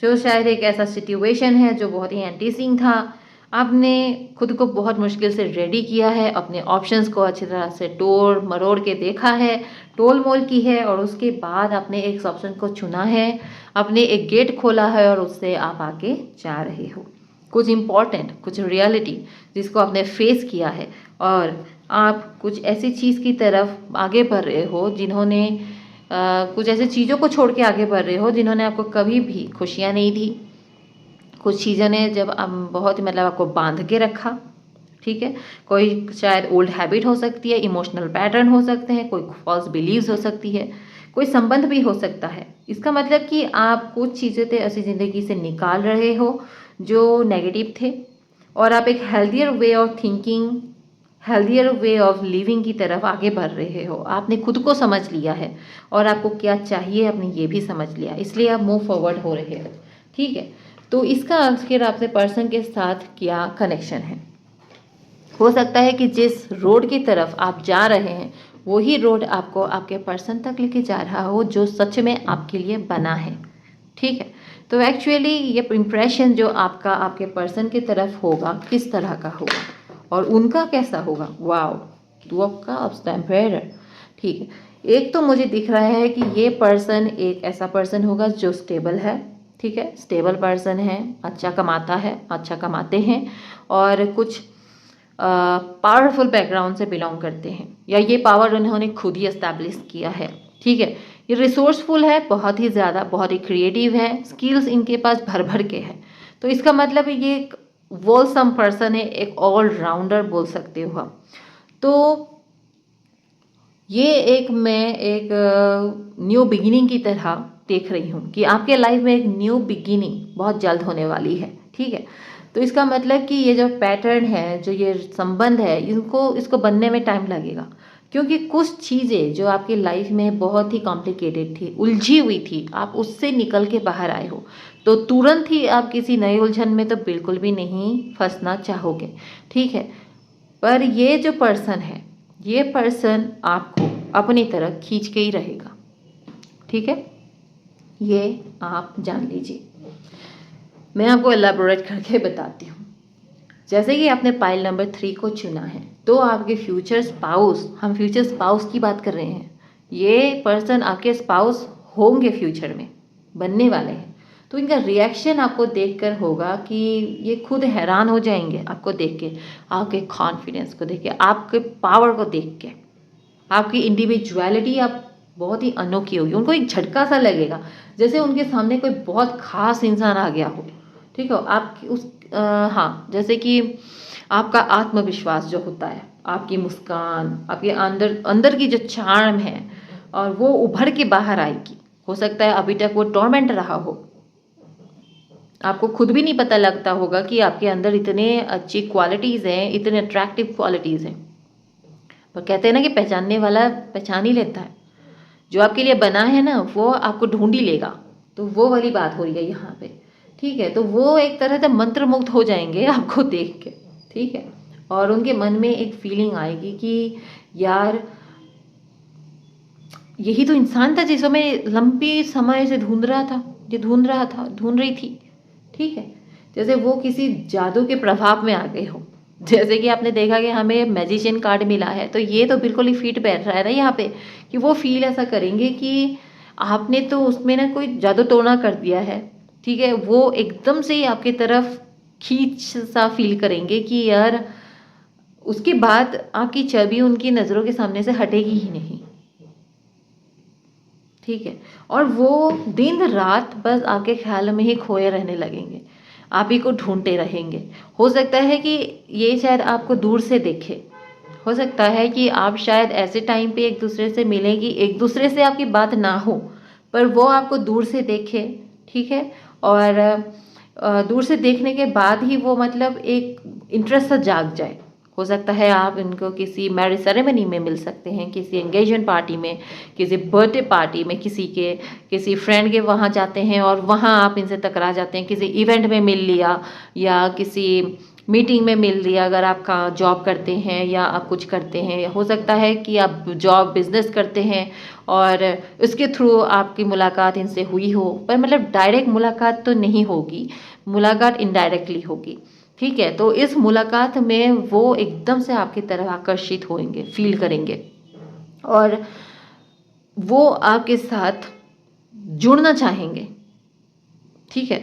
जो शायद एक ऐसा सिचुएशन है जो बहुत ही एंटीसिंग था, आपने खुद को बहुत मुश्किल से रेडी किया है, अपने ऑप्शंस को अच्छी तरह से तोड़ मरोड़ के देखा है, टोल मोल की है, और उसके बाद आपने एक ऑप्शन को चुना है, आपने एक गेट खोला है और उससे आप आगे जा रहे हो। कुछ इम्पॉर्टेंट, कुछ रियलिटी जिसको आपने फेस किया है, और आप कुछ ऐसी चीज़ की तरफ आगे बढ़ रहे हो जिन्होंने कुछ ऐसी चीज़ों को छोड़ के आगे बढ़ रहे हो जिन्होंने आपको कभी भी खुशियाँ नहीं दी। कुछ चीज़ों ने जब बहुत ही मतलब आपको बांध के रखा। ठीक है, कोई शायद ओल्ड हैबिट हो सकती है, इमोशनल पैटर्न हो सकते हैं, कोई फॉल्स बिलीव्स हो सकती है, कोई संबंध भी हो सकता है। इसका मतलब कि आप कुछ चीज़ें तो ऐसी ज़िंदगी से निकाल रहे हो जो नेगेटिव थे, और आप एक healthier way of thinking, healthier way of living की तरफ आगे बढ़ रहे हो। आपने खुद को समझ लिया है और आपको क्या चाहिए आपने ये भी समझ लिया, इसलिए आप मूव फॉरवर्ड हो रहे हो। ठीक है, तो इसका आखिर आपसे पर्सन के साथ क्या कनेक्शन है। हो सकता है कि जिस रोड की तरफ आप जा रहे हैं वही रोड आपको आपके पर्सन तक लेके जा रहा हो जो सच में आपके लिए बना है। ठीक है, तो एक्चुअली ये इम्प्रेशन जो आपका आपके पर्सन की तरफ होगा किस तरह का होगा और उनका कैसा होगा। Wow, two of cups, the emperor. ठीक है, एक तो मुझे दिख रहा है कि ये पर्सन एक ऐसा पर्सन होगा जो स्टेबल है। ठीक है, स्टेबल पर्सन है, अच्छा कमाता है, अच्छा कमाते हैं, और कुछ पावरफुल बैकग्राउंड से बिलोंग करते हैं, या ये पावर उन्होंने खुद ही एस्टैब्लिश किया है। ठीक है, ये रिसोर्सफुल है, बहुत ही ज़्यादा, बहुत ही क्रिएटिव है, स्किल्स इनके पास भर भर के है। तो इसका मतलब ये वोलसम पर्सन है, एक ऑलराउंडर बोल सकते हो आप। तो ये मैं एक न्यू बिगिनिंग की तरह देख रही हूँ कि आपके लाइफ में एक न्यू बिगिनिंग बहुत जल्द होने वाली है, ठीक है। तो इसका मतलब कि ये जो पैटर्न है, जो ये संबंध है, इसको बनने में टाइम लगेगा, क्योंकि कुछ चीज़ें जो आपकी लाइफ में बहुत ही कॉम्प्लिकेटेड थी, उलझी हुई थी, आप उससे निकल के बाहर आए हो। तो तुरंत ही आप किसी नई उलझन में तो बिल्कुल भी नहीं फंसना चाहोगे, ठीक है। पर ये जो पर्सन है, ये पर्सन आपको अपनी तरफ खींच के ही रहेगा, ठीक है। ये आप जान लीजिए। मैं आपको एलाबोरेट करके बताती हूँ। जैसे कि आपने पाइल नंबर 3 को चुना है, तो आपके फ्यूचर स्पाउस, हम फ्यूचर स्पाउस की बात कर रहे हैं, ये पर्सन आपके स्पाउस होंगे, फ्यूचर में बनने वाले हैं। तो इनका रिएक्शन आपको देखकर होगा कि ये खुद हैरान हो जाएंगे आपको देख के, आपके कॉन्फिडेंस को देख के, आपके पावर को देख के, आपकी इंडिविजुअलिटी आप बहुत ही अनोखी होगी। उनको एक झटका सा लगेगा, जैसे उनके सामने कोई बहुत खास इंसान आ गया हो, ठीक है। आप हाँ, जैसे कि आपका आत्मविश्वास जो होता है, आपकी मुस्कान, आपके अंदर अंदर की जो चार्म है, और वो उभर के बाहर आएगी। हो सकता है अभी तक वो टॉर्मेंट रहा हो, आपको खुद भी नहीं पता लगता होगा कि आपके अंदर इतने अच्छी क्वालिटीज़ हैं, इतने अट्रैक्टिव क्वालिटीज़ हैं। पर कहते हैं ना कि पहचानने वाला पहचान ही लेता है। जो आपके लिए बना है ना, वो आपको ढूंढ ही लेगा। तो वो वाली बात हो रही है यहाँ पे, ठीक है। तो वो एक तरह से मंत्रमुग्ध हो जाएंगे आपको देख के, ठीक है। और उनके मन में एक फीलिंग आएगी कि यार, यही तो इंसान था जिसको मैं लंबी समय से ढूंढ रही थी, ठीक है। जैसे वो किसी जादू के प्रभाव में आ गए हो। जैसे कि आपने देखा कि हमें मैजिशियन कार्ड मिला है, तो ये तो बिल्कुल ही फिट बैठ रहा है ना यहाँ पे, कि वो फील ऐसा करेंगे कि आपने तो उसमें ना कोई जादू टोना कर दिया है, ठीक है। वो एकदम से ही आपकी तरफ खींच सा फील करेंगे कि यार, उसके बाद आपकी छवि उनकी नज़रों के सामने से हटेगी ही नहीं, ठीक है। और वो दिन रात बस आपके ख्याल में ही खोए रहने लगेंगे, आप ही को ढूंढते रहेंगे। हो सकता है कि ये शायद आपको दूर से देखे, हो सकता है कि आप शायद ऐसे टाइम पे एक दूसरे से मिलें कि एक दूसरे से आपकी बात ना हो, पर वो आपको दूर से देखे, ठीक है। और दूर से देखने के बाद ही वो मतलब एक इंटरेस्ट सा जाग जाए। हो सकता है आप इनको किसी मैरिज सेरेमनी में मिल सकते हैं, किसी एंगेजमेंट पार्टी में, किसी बर्थडे पार्टी में, किसी फ्रेंड के वहाँ जाते हैं और वहाँ आप इनसे टकरा जाते हैं। किसी इवेंट में मिल लिया, या किसी मीटिंग में मिल लिया, अगर आप का जॉब करते हैं या आप कुछ करते हैं। हो सकता है कि आप जॉब बिजनेस करते हैं और उसके थ्रू आपकी मुलाकात इनसे हुई हो, पर मतलब डायरेक्ट मुलाकात तो नहीं होगी, मुलाकात इनडायरेक्टली होगी, ठीक है। तो इस मुलाकात में वो एकदम से आपकी तरफ आकर्षित होंगे, फील करेंगे, और वो आपके साथ जुड़ना चाहेंगे, ठीक है।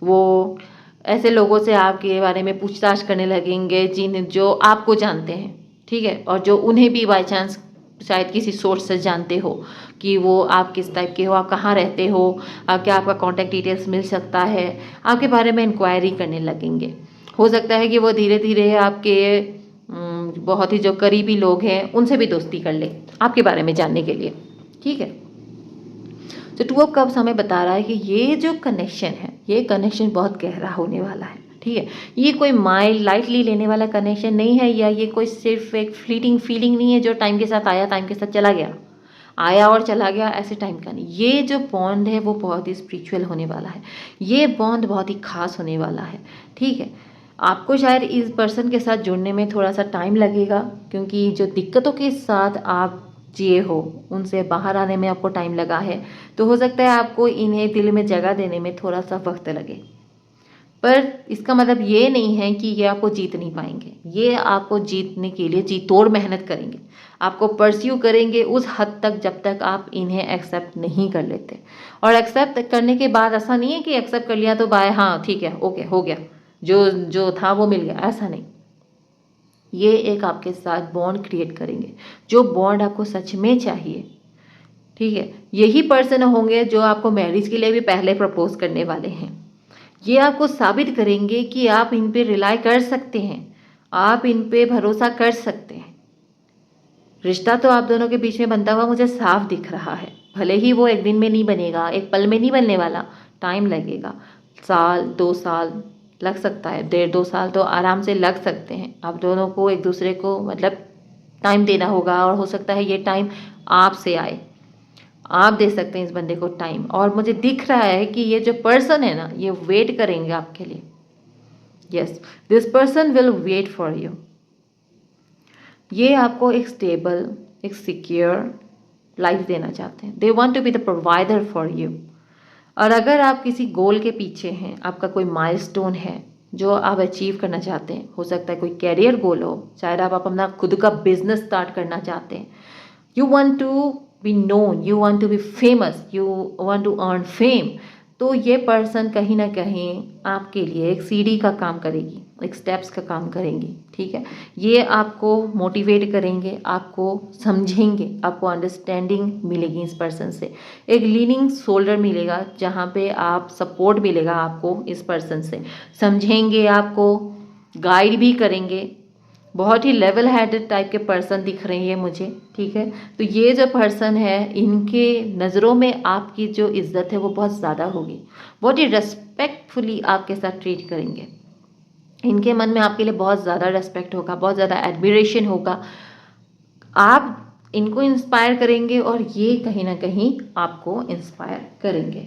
वो ऐसे लोगों से आपके बारे में पूछताछ करने लगेंगे जो आपको जानते हैं, ठीक है, और जो उन्हें भी बाय चांस शायद किसी सोर्स से जानते हो कि वो आप किस टाइप के हो, आप कहाँ रहते हो, क्या आपका कॉन्टैक्ट डिटेल्स मिल सकता है, आपके बारे में इंक्वायरी करने लगेंगे। हो सकता है कि वो धीरे धीरे आपके बहुत ही जो करीबी लोग हैं उनसे भी दोस्ती कर ले आपके बारे में जानने के लिए, ठीक है। तो टू ऑफ कप्स हमें बता रहा है कि ये जो कनेक्शन है, ये कनेक्शन बहुत गहरा होने वाला है, ठीक है। ये कोई माइल्ड लाइटली लेने वाला कनेक्शन नहीं है, या ये कोई सिर्फ एक फ्लीटिंग फीलिंग नहीं है जो टाइम के साथ आया, टाइम के साथ चला गया, आया और चला गया, ऐसे टाइम का नहीं। ये जो बॉन्ड है वो बहुत ही स्पिरिचुअल होने वाला है, ये बॉन्ड बहुत ही खास होने वाला है, ठीक है। आपको शायद इस पर्सन के साथ जुड़ने में थोड़ा सा टाइम लगेगा, क्योंकि जो दिक्कतों के साथ आप जिए हो उनसे बाहर आने में आपको टाइम लगा है। तो हो सकता है आपको इन्हें दिल में जगह देने में थोड़ा सा वक्त लगे, पर इसका मतलब ये नहीं है कि ये आपको जीत नहीं पाएंगे। ये आपको जीतने के लिए जी तोड़ मेहनत करेंगे, आपको परस्यू करेंगे उस हद तक जब तक आप इन्हें एक्सेप्ट नहीं कर लेते। और एक्सेप्ट करने के बाद ऐसा नहीं है कि एक्सेप्ट कर लिया तो बाय, हाँ ठीक है, ओके हो गया, जो जो था वो मिल गया, ऐसा नहीं। ये एक आपके साथ बॉन्ड क्रिएट करेंगे, जो बॉन्ड आपको सच में चाहिए, ठीक है। यही पर्सन होंगे जो आपको मैरिज के लिए भी पहले प्रपोज करने वाले हैं, ये आपको साबित करेंगे कि आप इन पे रिलाई कर सकते हैं, आप इन पे भरोसा कर सकते हैं। रिश्ता तो आप दोनों के बीच में बनता हुआ मुझे साफ दिख रहा है। भले ही वो एक दिन में नहीं बनेगा, एक पल में नहीं बनने वाला, टाइम लगेगा। साल 2 साल लग सकता है, 1.5-2 साल तो आराम से लग सकते हैं। आप दोनों को एक दूसरे को मतलब टाइम देना होगा, और हो सकता है ये टाइम आपसे आए, आप दे सकते हैं इस बंदे को टाइम। और मुझे दिख रहा है कि ये जो पर्सन है ना, ये वेट करेंगे आपके लिए। Yes, this person will wait for you. ये आपको एक स्टेबल, एक सिक्योर लाइफ देना चाहते हैं। They want to be the provider for you. और अगर आप किसी गोल के पीछे हैं, आपका कोई माइलस्टोन है जो आप अचीव करना चाहते हैं, हो सकता है कोई कैरियर गोल हो, शायद आप अपना खुद का बिजनेस स्टार्ट करना चाहते हैं, you want to be known, you want to be famous, you want to earn fame, तो ये पर्सन कहीं ना कहीं आपके लिए एक सीढ़ी का काम करेगी, एक स्टेप्स का काम करेंगी। ठीक है, ये आपको मोटिवेट करेंगे, आपको समझेंगे, आपको अंडरस्टैंडिंग मिलेगी इस पर्सन से, एक लीनिंग शोल्डर मिलेगा जहाँ पे आप सपोर्ट मिलेगा आपको इस पर्सन से, समझेंगे, आपको गाइड भी करेंगे। बहुत ही लेवल हेडेड टाइप के पर्सन दिख रहे हैं मुझे। ठीक है, तो ये जो पर्सन है, इनके नज़रों में आपकी जो इज्जत है वो बहुत ज़्यादा होगी, बहुत ही रेस्पेक्टफुली आपके साथ ट्रीट करेंगे। इनके मन में आपके लिए बहुत ज़्यादा रेस्पेक्ट होगा, बहुत ज़्यादा एडमिरेशन होगा। आप इनको इंस्पायर करेंगे और ये कहीं ना कहीं आपको इंस्पायर करेंगे।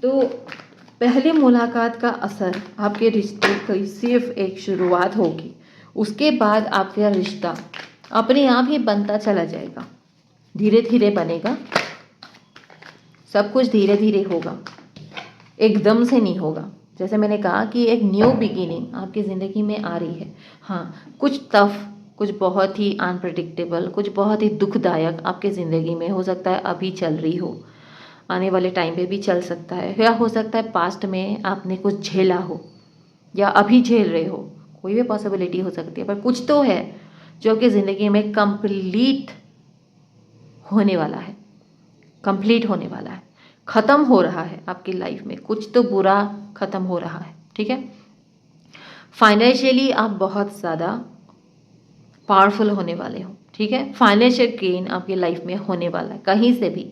तो पहले मुलाकात का असर आपके रिश्ते की सिर्फ एक शुरुआत होगी, उसके बाद आपका रिश्ता अपने आप ही बनता चला जाएगा, धीरे धीरे बनेगा, सब कुछ धीरे धीरे होगा, एकदम से नहीं होगा। जैसे मैंने कहा कि एक न्यू बिगिनिंग आपकी ज़िंदगी में आ रही है। हाँ, कुछ टफ, कुछ बहुत ही अनप्रडिक्टेबल, कुछ बहुत ही दुखदायक आपके ज़िंदगी में हो सकता है अभी चल रही हो, आने वाले टाइम पे भी चल सकता है, या हो सकता है पास्ट में आपने कुछ झेला हो या अभी झेल रहे हो, कोई भी पॉसिबिलिटी हो सकती है। पर कुछ तो है जो आपकी ज़िंदगी में कंप्लीट होने वाला है, कंप्लीट होने वाला है, ख़त्म हो रहा है आपकी लाइफ में, कुछ तो बुरा ख़त्म हो रहा है। ठीक है, फाइनेंशियली आप बहुत ज़्यादा पावरफुल होने वाले हो। ठीक है, फाइनेंशियल गेन आपकी लाइफ में होने वाला है, कहीं से भी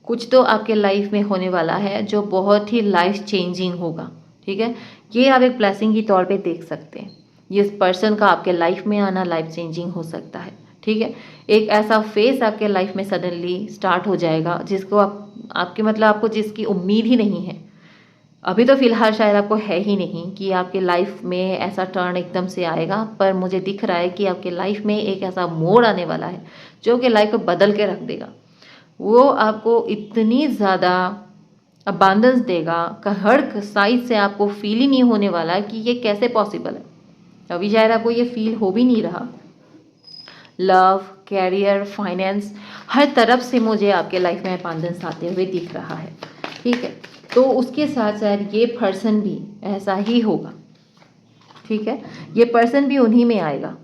कुछ तो आपके लाइफ में होने वाला है जो बहुत ही लाइफ चेंजिंग होगा। ठीक है, ये आप एक ब्लेसिंग के तौर पे देख सकते हैं। ये पर्सन का आपके लाइफ में आना लाइफ चेंजिंग हो सकता है। ठीक है, एक ऐसा फेस आपके लाइफ में सडनली स्टार्ट हो जाएगा जिसको आपके मतलब आपको जिसकी उम्मीद ही नहीं है। अभी तो फिलहाल शायद आपको है ही नहीं कि आपके लाइफ में ऐसा टर्न एकदम से आएगा, पर मुझे दिख रहा है कि आपके लाइफ में एक ऐसा मोड़ आने वाला है जो कि लाइफ को बदल के रख देगा। वो आपको इतनी ज़्यादा अबांडेंस देगा कि हर साइड से आपको फील ही नहीं होने वाला कि ये कैसे पॉसिबल है। अभी शायद आपको ये फील हो भी नहीं रहा। लव, कैरियर, फाइनेंस, हर तरफ से मुझे आपके लाइफ में अबांडेंस आते हुए दिख रहा है। ठीक है, तो उसके साथ साथ ये पर्सन भी ऐसा ही होगा। ठीक है, ये पर्सन भी उन्हीं में आएगा।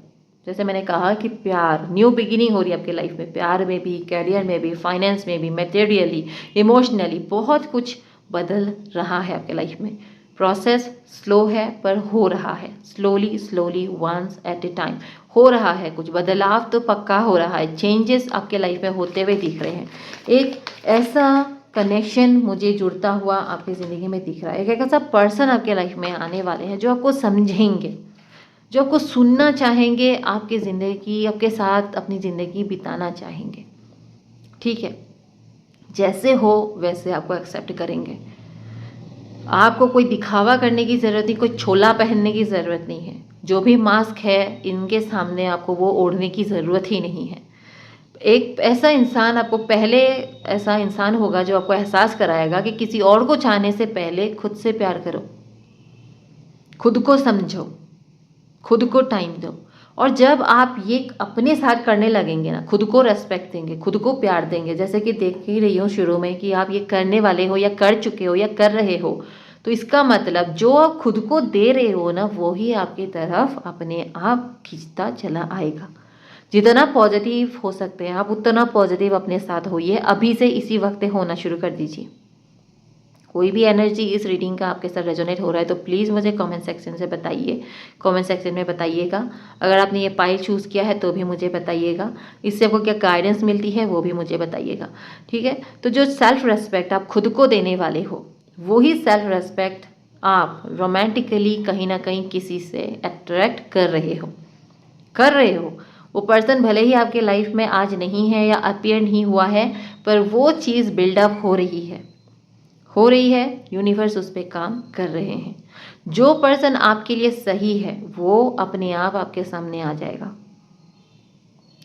जैसे मैंने कहा कि प्यार, न्यू बिगिनिंग हो रही है आपके लाइफ में, प्यार में भी, कैरियर में भी, फाइनेंस में भी, मटेरियली, इमोशनली बहुत कुछ बदल रहा है आपके लाइफ में। प्रोसेस स्लो है पर हो रहा है, slowly slowly, once at a time हो रहा है। कुछ बदलाव तो पक्का हो रहा है, चेंजेस आपके लाइफ में होते हुए दिख रहे हैं। एक ऐसा कनेक्शन मुझे जुड़ता हुआ आपकी ज़िंदगी में दिख रहा है, एक ऐसा पर्सन आपके लाइफ में आने वाले हैं जो आपको समझेंगे, जो आपको सुनना चाहेंगे, आपकी ज़िंदगी, आपके साथ अपनी ज़िंदगी बिताना चाहेंगे। ठीक है, जैसे हो वैसे आपको एक्सेप्ट करेंगे। आपको कोई दिखावा करने की ज़रूरत नहीं, कोई छोला पहनने की ज़रूरत नहीं है। जो भी मास्क है इनके सामने आपको वो ओढ़ने की ज़रूरत ही नहीं है। एक ऐसा इंसान आपको पहले ऐसा इंसान होगा जो आपको एहसास कराएगा कि किसी और को चाहने से पहले खुद से प्यार करो, खुद को समझो, खुद को टाइम दो। और जब आप ये अपने साथ करने लगेंगे ना, खुद को रेस्पेक्ट देंगे, खुद को प्यार देंगे, जैसे कि देख ही रही हो शुरू में कि आप ये करने वाले हो या कर चुके हो या कर रहे हो, तो इसका मतलब जो आप खुद को दे रहे हो ना, वो ही आपकी तरफ अपने आप खींचता चला आएगा। जितना पॉजिटिव हो सकते हैं आप, उतना पॉजिटिव अपने साथ होइए। अभी से इसी वक्त होना शुरू कर दीजिए। कोई भी एनर्जी इस रीडिंग का आपके साथ रेजोनेट हो रहा है तो प्लीज़ मुझे कमेंट सेक्शन से बताइए, कमेंट सेक्शन में बताइएगा। अगर आपने ये पाइल चूज़ किया है तो भी मुझे बताइएगा, इससे आपको क्या गाइडेंस मिलती है वो भी मुझे बताइएगा, ठीक है। तो जो सेल्फ रेस्पेक्ट आप खुद को देने वाले हो, वही सेल्फ रेस्पेक्ट आप रोमांटिकली कहीं ना कहीं किसी से अट्रैक्ट कर रहे हो। वो पर्सन भले ही आपके लाइफ में आज नहीं है या अपीयर नहीं हुआ है, पर वो चीज़ बिल्डअप हो रही है, यूनिवर्स उस पर काम कर रहे हैं। जो पर्सन आपके लिए सही है वो अपने आप आपके सामने आ जाएगा।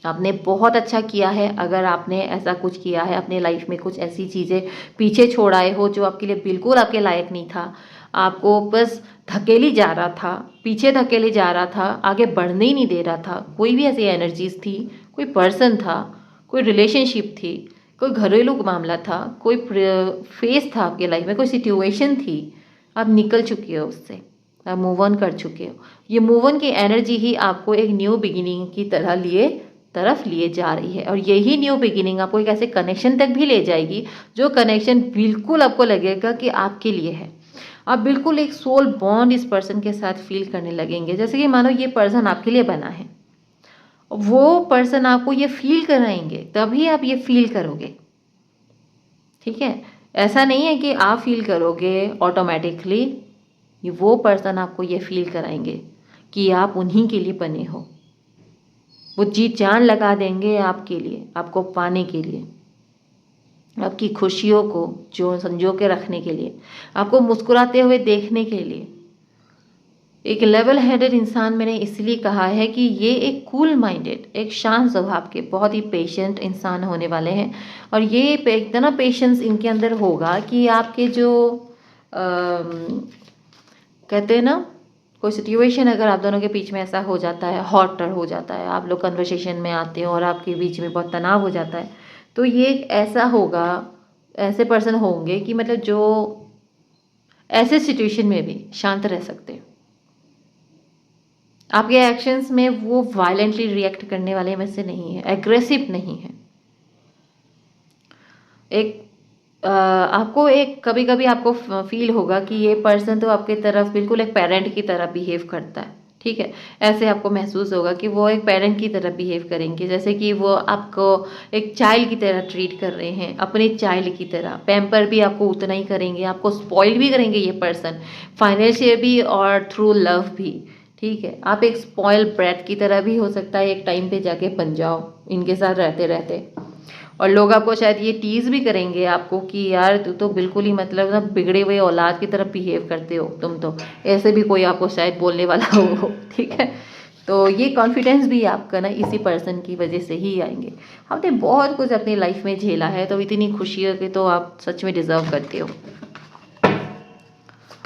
आपने बहुत अच्छा किया है अगर आपने ऐसा कुछ किया है अपने लाइफ में, कुछ ऐसी चीज़ें पीछे छोड़ आए हो जो आपके लिए बिल्कुल आपके लायक नहीं था, आपको बस धकेली जा रहा था, पीछे धकेली जा रहा था, आगे बढ़ने ही नहीं दे रहा था। कोई भी ऐसी एनर्जीज थी, कोई पर्सन था, कोई रिलेशनशिप थी, कोई घरेलू मामला था, कोई फेस था आपके लाइफ में, कोई सिचुएशन थी, आप निकल चुके हो उससे, आप मूव ऑन कर चुके हो। ये मूव ऑन की एनर्जी ही आपको एक न्यू बिगिनिंग की तरफ लिए जा रही है, और यही न्यू बिगिनिंग आपको एक ऐसे कनेक्शन तक भी ले जाएगी जो कनेक्शन बिल्कुल आपको लगेगा कि आपके लिए है। आप बिल्कुल एक सोल बॉन्ड इस पर्सन के साथ फील करने लगेंगे, जैसे कि मानो ये पर्सन आपके लिए बना है, वो पर्सन आपको ये फील कराएंगे, तभी आप ये फील करोगे, ठीक है। ऐसा नहीं है कि आप फील करोगे ऑटोमेटिकली, वो पर्सन आपको ये फील कराएंगे कि आप उन्हीं के लिए बने हो। वो जी जान लगा देंगे आपके लिए, आपको पाने के लिए, आपकी खुशियों को जो संजो के रखने के लिए, आपको मुस्कुराते हुए देखने के लिए। एक लेवल हेडेड इंसान मैंने इसलिए कहा है कि ये एक कूल माइंडेड, एक शांत स्वभाव के, बहुत ही पेशेंट इंसान होने वाले हैं। और ये इतना पेशेंस इनके अंदर होगा कि आपके जो कहते हैं ना, कोई सिचुएशन अगर आप दोनों के बीच में ऐसा हो जाता है, हॉटर हो जाता है, आप लोग कन्वर्सेशन में आते हो और आपके बीच में बहुत तनाव हो जाता है, तो ये एक ऐसा होगा, ऐसे पर्सन होंगे कि मतलब जो ऐसे सिचुएशन में भी शांत रह सकते हैं। आपके एक्शंस में वो वायलेंटली रिएक्ट करने वाले में से नहीं है, एग्रेसिव नहीं है। एक आपको एक कभी कभी आपको फील होगा कि ये पर्सन तो आपके तरफ बिल्कुल एक पेरेंट की तरह बिहेव करता है, ठीक है। ऐसे आपको महसूस होगा कि वो एक पेरेंट की तरह बिहेव करेंगे, जैसे कि वो आपको एक चाइल्ड की तरह ट्रीट कर रहे हैं, अपने चाइल्ड की तरह। पैम्पर भी आपको उतना ही करेंगे, आपको स्पॉइल भी करेंगे ये पर्सन, फाइनेंशियल भी और थ्रू लव भी, ठीक है। आप एक स्पॉइल ब्रैट की तरह भी हो सकता है एक टाइम पे जाके बन जाओ इनके साथ रहते रहते। और लोग आपको शायद ये टीज़ भी करेंगे आपको कि यार तू तो बिल्कुल ही मतलब ना बिगड़े हुए औलाद की तरफ बिहेव करते हो तुम तो, ऐसे भी कोई आपको शायद बोलने वाला हो, ठीक है। तो ये कॉन्फिडेंस भी आपका ना इसी पर्सन की वजह से ही आएंगे। आपने बहुत कुछ अपनी लाइफ में झेला है, तो इतनी खुशी है कि तो आप सच में डिज़र्व करते हो,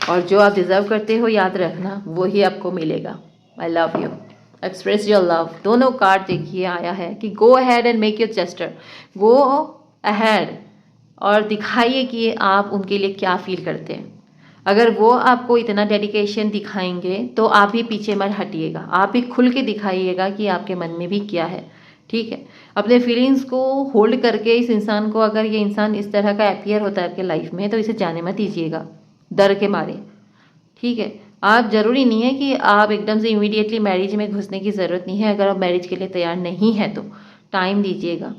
और जो आप डिज़र्व करते हो याद रखना वही आपको मिलेगा। आई love you, express your love. दोनों कार्ड देखिए आया है कि go ahead and make your gesture, go ahead और दिखाइए कि आप उनके लिए क्या फील करते हैं। अगर वो आपको इतना डेडिकेशन दिखाएंगे तो आप भी पीछे मत हटिएगा, आप भी खुल के दिखाइएगा कि आपके मन में भी क्या है, ठीक है। अपने फीलिंग्स को होल्ड करके इस इंसान को, अगर ये इंसान इस तरह का अपीयर होता है आपके लाइफ में, तो इसे जाने मत दीजिएगा डर के मारे, ठीक है। आप ज़रूरी नहीं है कि आप एकदम से इमीडिएटली मैरिज में घुसने की ज़रूरत नहीं है। अगर आप मैरिज के लिए तैयार नहीं है तो टाइम दीजिएगा,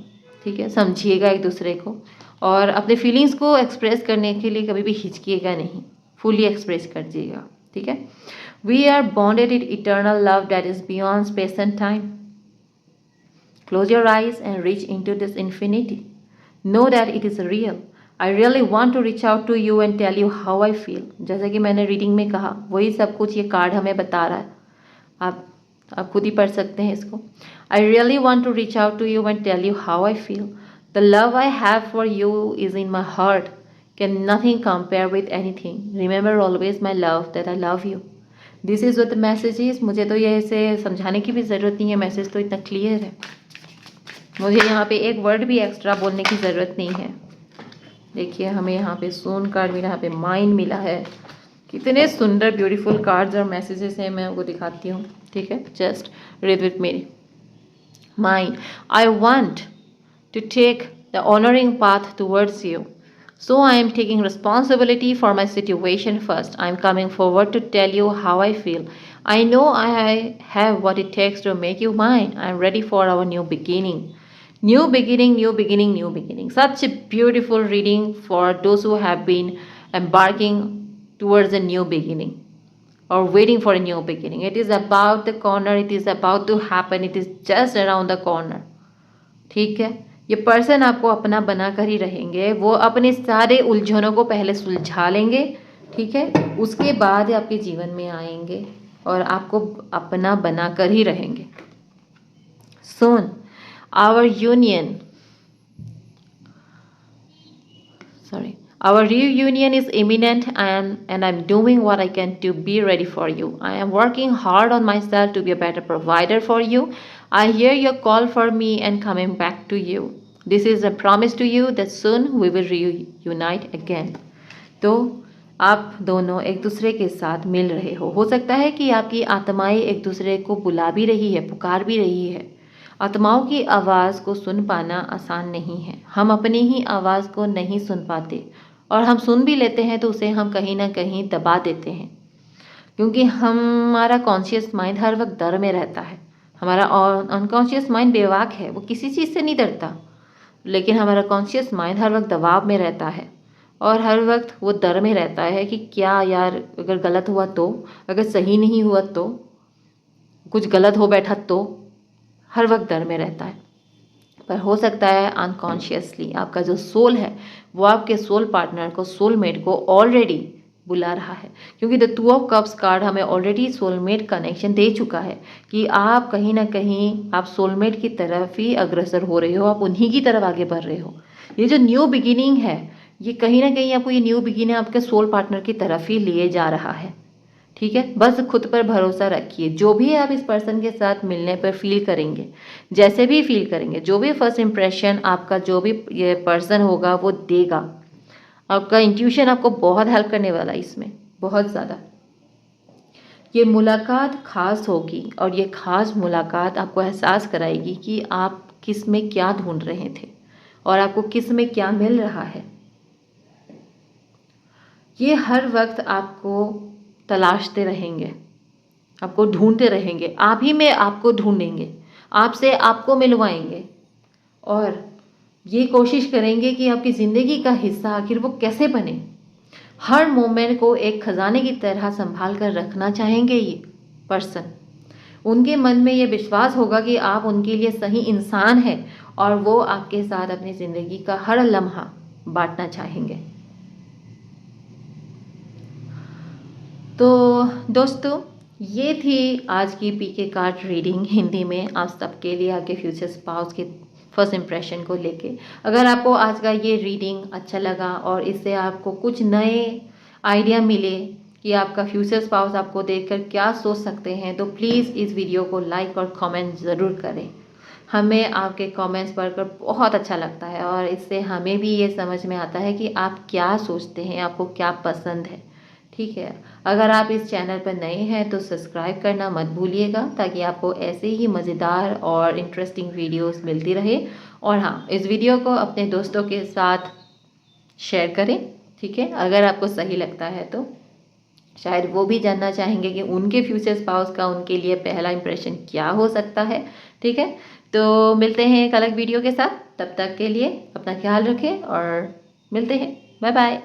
ठीक है। समझिएगा एक दूसरे को, और अपने फीलिंग्स को एक्सप्रेस करने के लिए कभी भी हिचकिएगा नहीं, फुली एक्सप्रेस कर दीजिएगा, ठीक है। We are bonded in eternal love that is beyond space and time. Close your eyes and reach into this infinity, know that it is real. I really want to reach out to you and tell you how I feel. जैसे कि मैंने reading में कहा, वही सब कुछ ये card हमें बता रहा है। आप खुद ही पढ़ सकते हैं इसको। I really want to reach out to you and tell you how I feel. The love I have for you is in my heart, can nothing compare with anything. Remember always my love that I love you. This is what the message is. मुझे तो ये ऐसे समझाने की भी ज़रूरत नहीं है, मैसेज तो इतना क्लियर है। मुझे यहाँ पे एक वर्ड भी एक्स्ट्रा बोलने की ज़रूरत नहीं है। देखिए हमें यहाँ पे सोन कार्ड मिला, यहाँ पे माइंड मिला है। कितने सुंदर ब्यूटीफुल कार्ड्स और मैसेजेस हैं, मैं आपको दिखाती हूँ, ठीक है। Just read with me. Mind, I want to take the honouring path towards you. So I am taking responsibility for my situation first. I am coming forward to tell you how I feel. I know I have what it takes to make you mine. I am ready for our new beginning. New beginning, new beginning, new beginning. Such a beautiful reading for those who have been embarking towards a new beginning or waiting for a new beginning. It is about the corner, it is about to happen, it is just around the corner. ठीक है, ये person आपको अपना बनाकर ही रहेंगे, वो अपने सारे उलझनों को पहले सुलझा लेंगे, ठीक है, उसके बाद आपके जीवन में आएंगे और आपको अपना बनाकर ही रहेंगे. Soon our reunion is imminent, and I'm doing what I can to be ready for you. I am working hard on myself to be a better provider for you. I hear your call for me and coming back to you. This is a promise to you that soon we will reunite again. तो आप दोनों एक दूसरे के साथ मिल रहे हो सकता है कि आपकी आत्माएं एक दूसरे को बुला भी रही है, पुकार भी रही है. आत्माओं की आवाज़ को सुन पाना आसान नहीं है. हम अपनी ही आवाज़ को नहीं सुन पाते, और हम सुन भी लेते हैं तो उसे हम कहीं ना कहीं दबा देते हैं, क्योंकि हमारा कॉन्शियस माइंड हर वक्त डर में रहता है. हमारा अनकॉन्शियस माइंड बेवाक है, वो किसी चीज़ से नहीं डरता, लेकिन हमारा कॉन्शियस माइंड हर वक्त दबाव में रहता है और हर वक्त वो डर में रहता है कि क्या यार, अगर गलत हुआ तो, अगर सही नहीं हुआ तो, कुछ गलत हो बैठा तो, हर वक्त डर में रहता है. पर हो सकता है अनकॉन्शियसली आपका जो सोल है वो आपके सोल पार्टनर को, सोलमेट को ऑलरेडी बुला रहा है, क्योंकि द 2 ऑफ कप्स कार्ड हमें ऑलरेडी सोलमेट कनेक्शन दे चुका है कि आप कहीं ना कहीं आप सोलमेट की तरफ ही अग्रसर हो रहे हो, आप उन्हीं की तरफ आगे बढ़ रहे हो. ये जो न्यू बिगिनिंग है, ये कहीं ना कहीं आपको ये न्यू बिगिनिंग आपके सोल पार्टनर की तरफ ही लिए जा रहा है. ठीक है, बस खुद पर भरोसा रखिए. जो भी आप इस पर्सन के साथ मिलने पर फील करेंगे, जैसे भी फील करेंगे, जो भी फर्स्ट इंप्रेशन आपका जो भी ये पर्सन होगा वो देगा, आपका इंट्यूशन आपको बहुत हेल्प करने वाला है इसमें, बहुत ज़्यादा. ये मुलाकात खास होगी और ये खास मुलाकात आपको एहसास कराएगी कि आप किस में क्या ढूंढ रहे थे और आपको किस में क्या मिल रहा है. ये हर वक्त आपको तलाशते रहेंगे, आपको ढूंढते रहेंगे, आप ही में आपको ढूंढेंगे, आपसे आपको मिलवाएंगे और ये कोशिश करेंगे कि आपकी ज़िंदगी का हिस्सा आखिर वो कैसे बने. हर मोमेंट को एक खजाने की तरह संभाल कर रखना चाहेंगे ये पर्सन. उनके मन में ये विश्वास होगा कि आप उनके लिए सही इंसान हैं और वो आपके साथ अपनी ज़िंदगी का हर लम्हा बांटना चाहेंगे. तो दोस्तों, ये थी आज की पीके कार्ड रीडिंग हिंदी में आप सबके लिए, आपके फ्यूचर स्पाउस के फर्स्ट इंप्रेशन को लेके. अगर आपको आज का ये रीडिंग अच्छा लगा और इससे आपको कुछ नए आइडिया मिले कि आपका फ्यूचर स्पाउस आपको देखकर क्या सोच सकते हैं, तो प्लीज़ इस वीडियो को लाइक और कमेंट ज़रूर करें. हमें आपके कमेंट्स पढ़कर बहुत अच्छा लगता है और इससे हमें भी ये समझ में आता है कि आप क्या सोचते हैं, आपको क्या पसंद है. ठीक है, अगर आप इस चैनल पर नए हैं तो सब्सक्राइब करना मत भूलिएगा, ताकि आपको ऐसे ही मज़ेदार और इंटरेस्टिंग वीडियोस मिलती रहे. और हाँ, इस वीडियो को अपने दोस्तों के साथ शेयर करें. ठीक है, अगर आपको सही लगता है तो शायद वो भी जानना चाहेंगे कि उनके फ्यूचर स्पाउस का उनके लिए पहला इंप्रेशन क्या हो सकता है. ठीक है, तो मिलते हैं एक अलग वीडियो के साथ. तब तक के लिए अपना ख्याल रखें और मिलते हैं. Bye bye.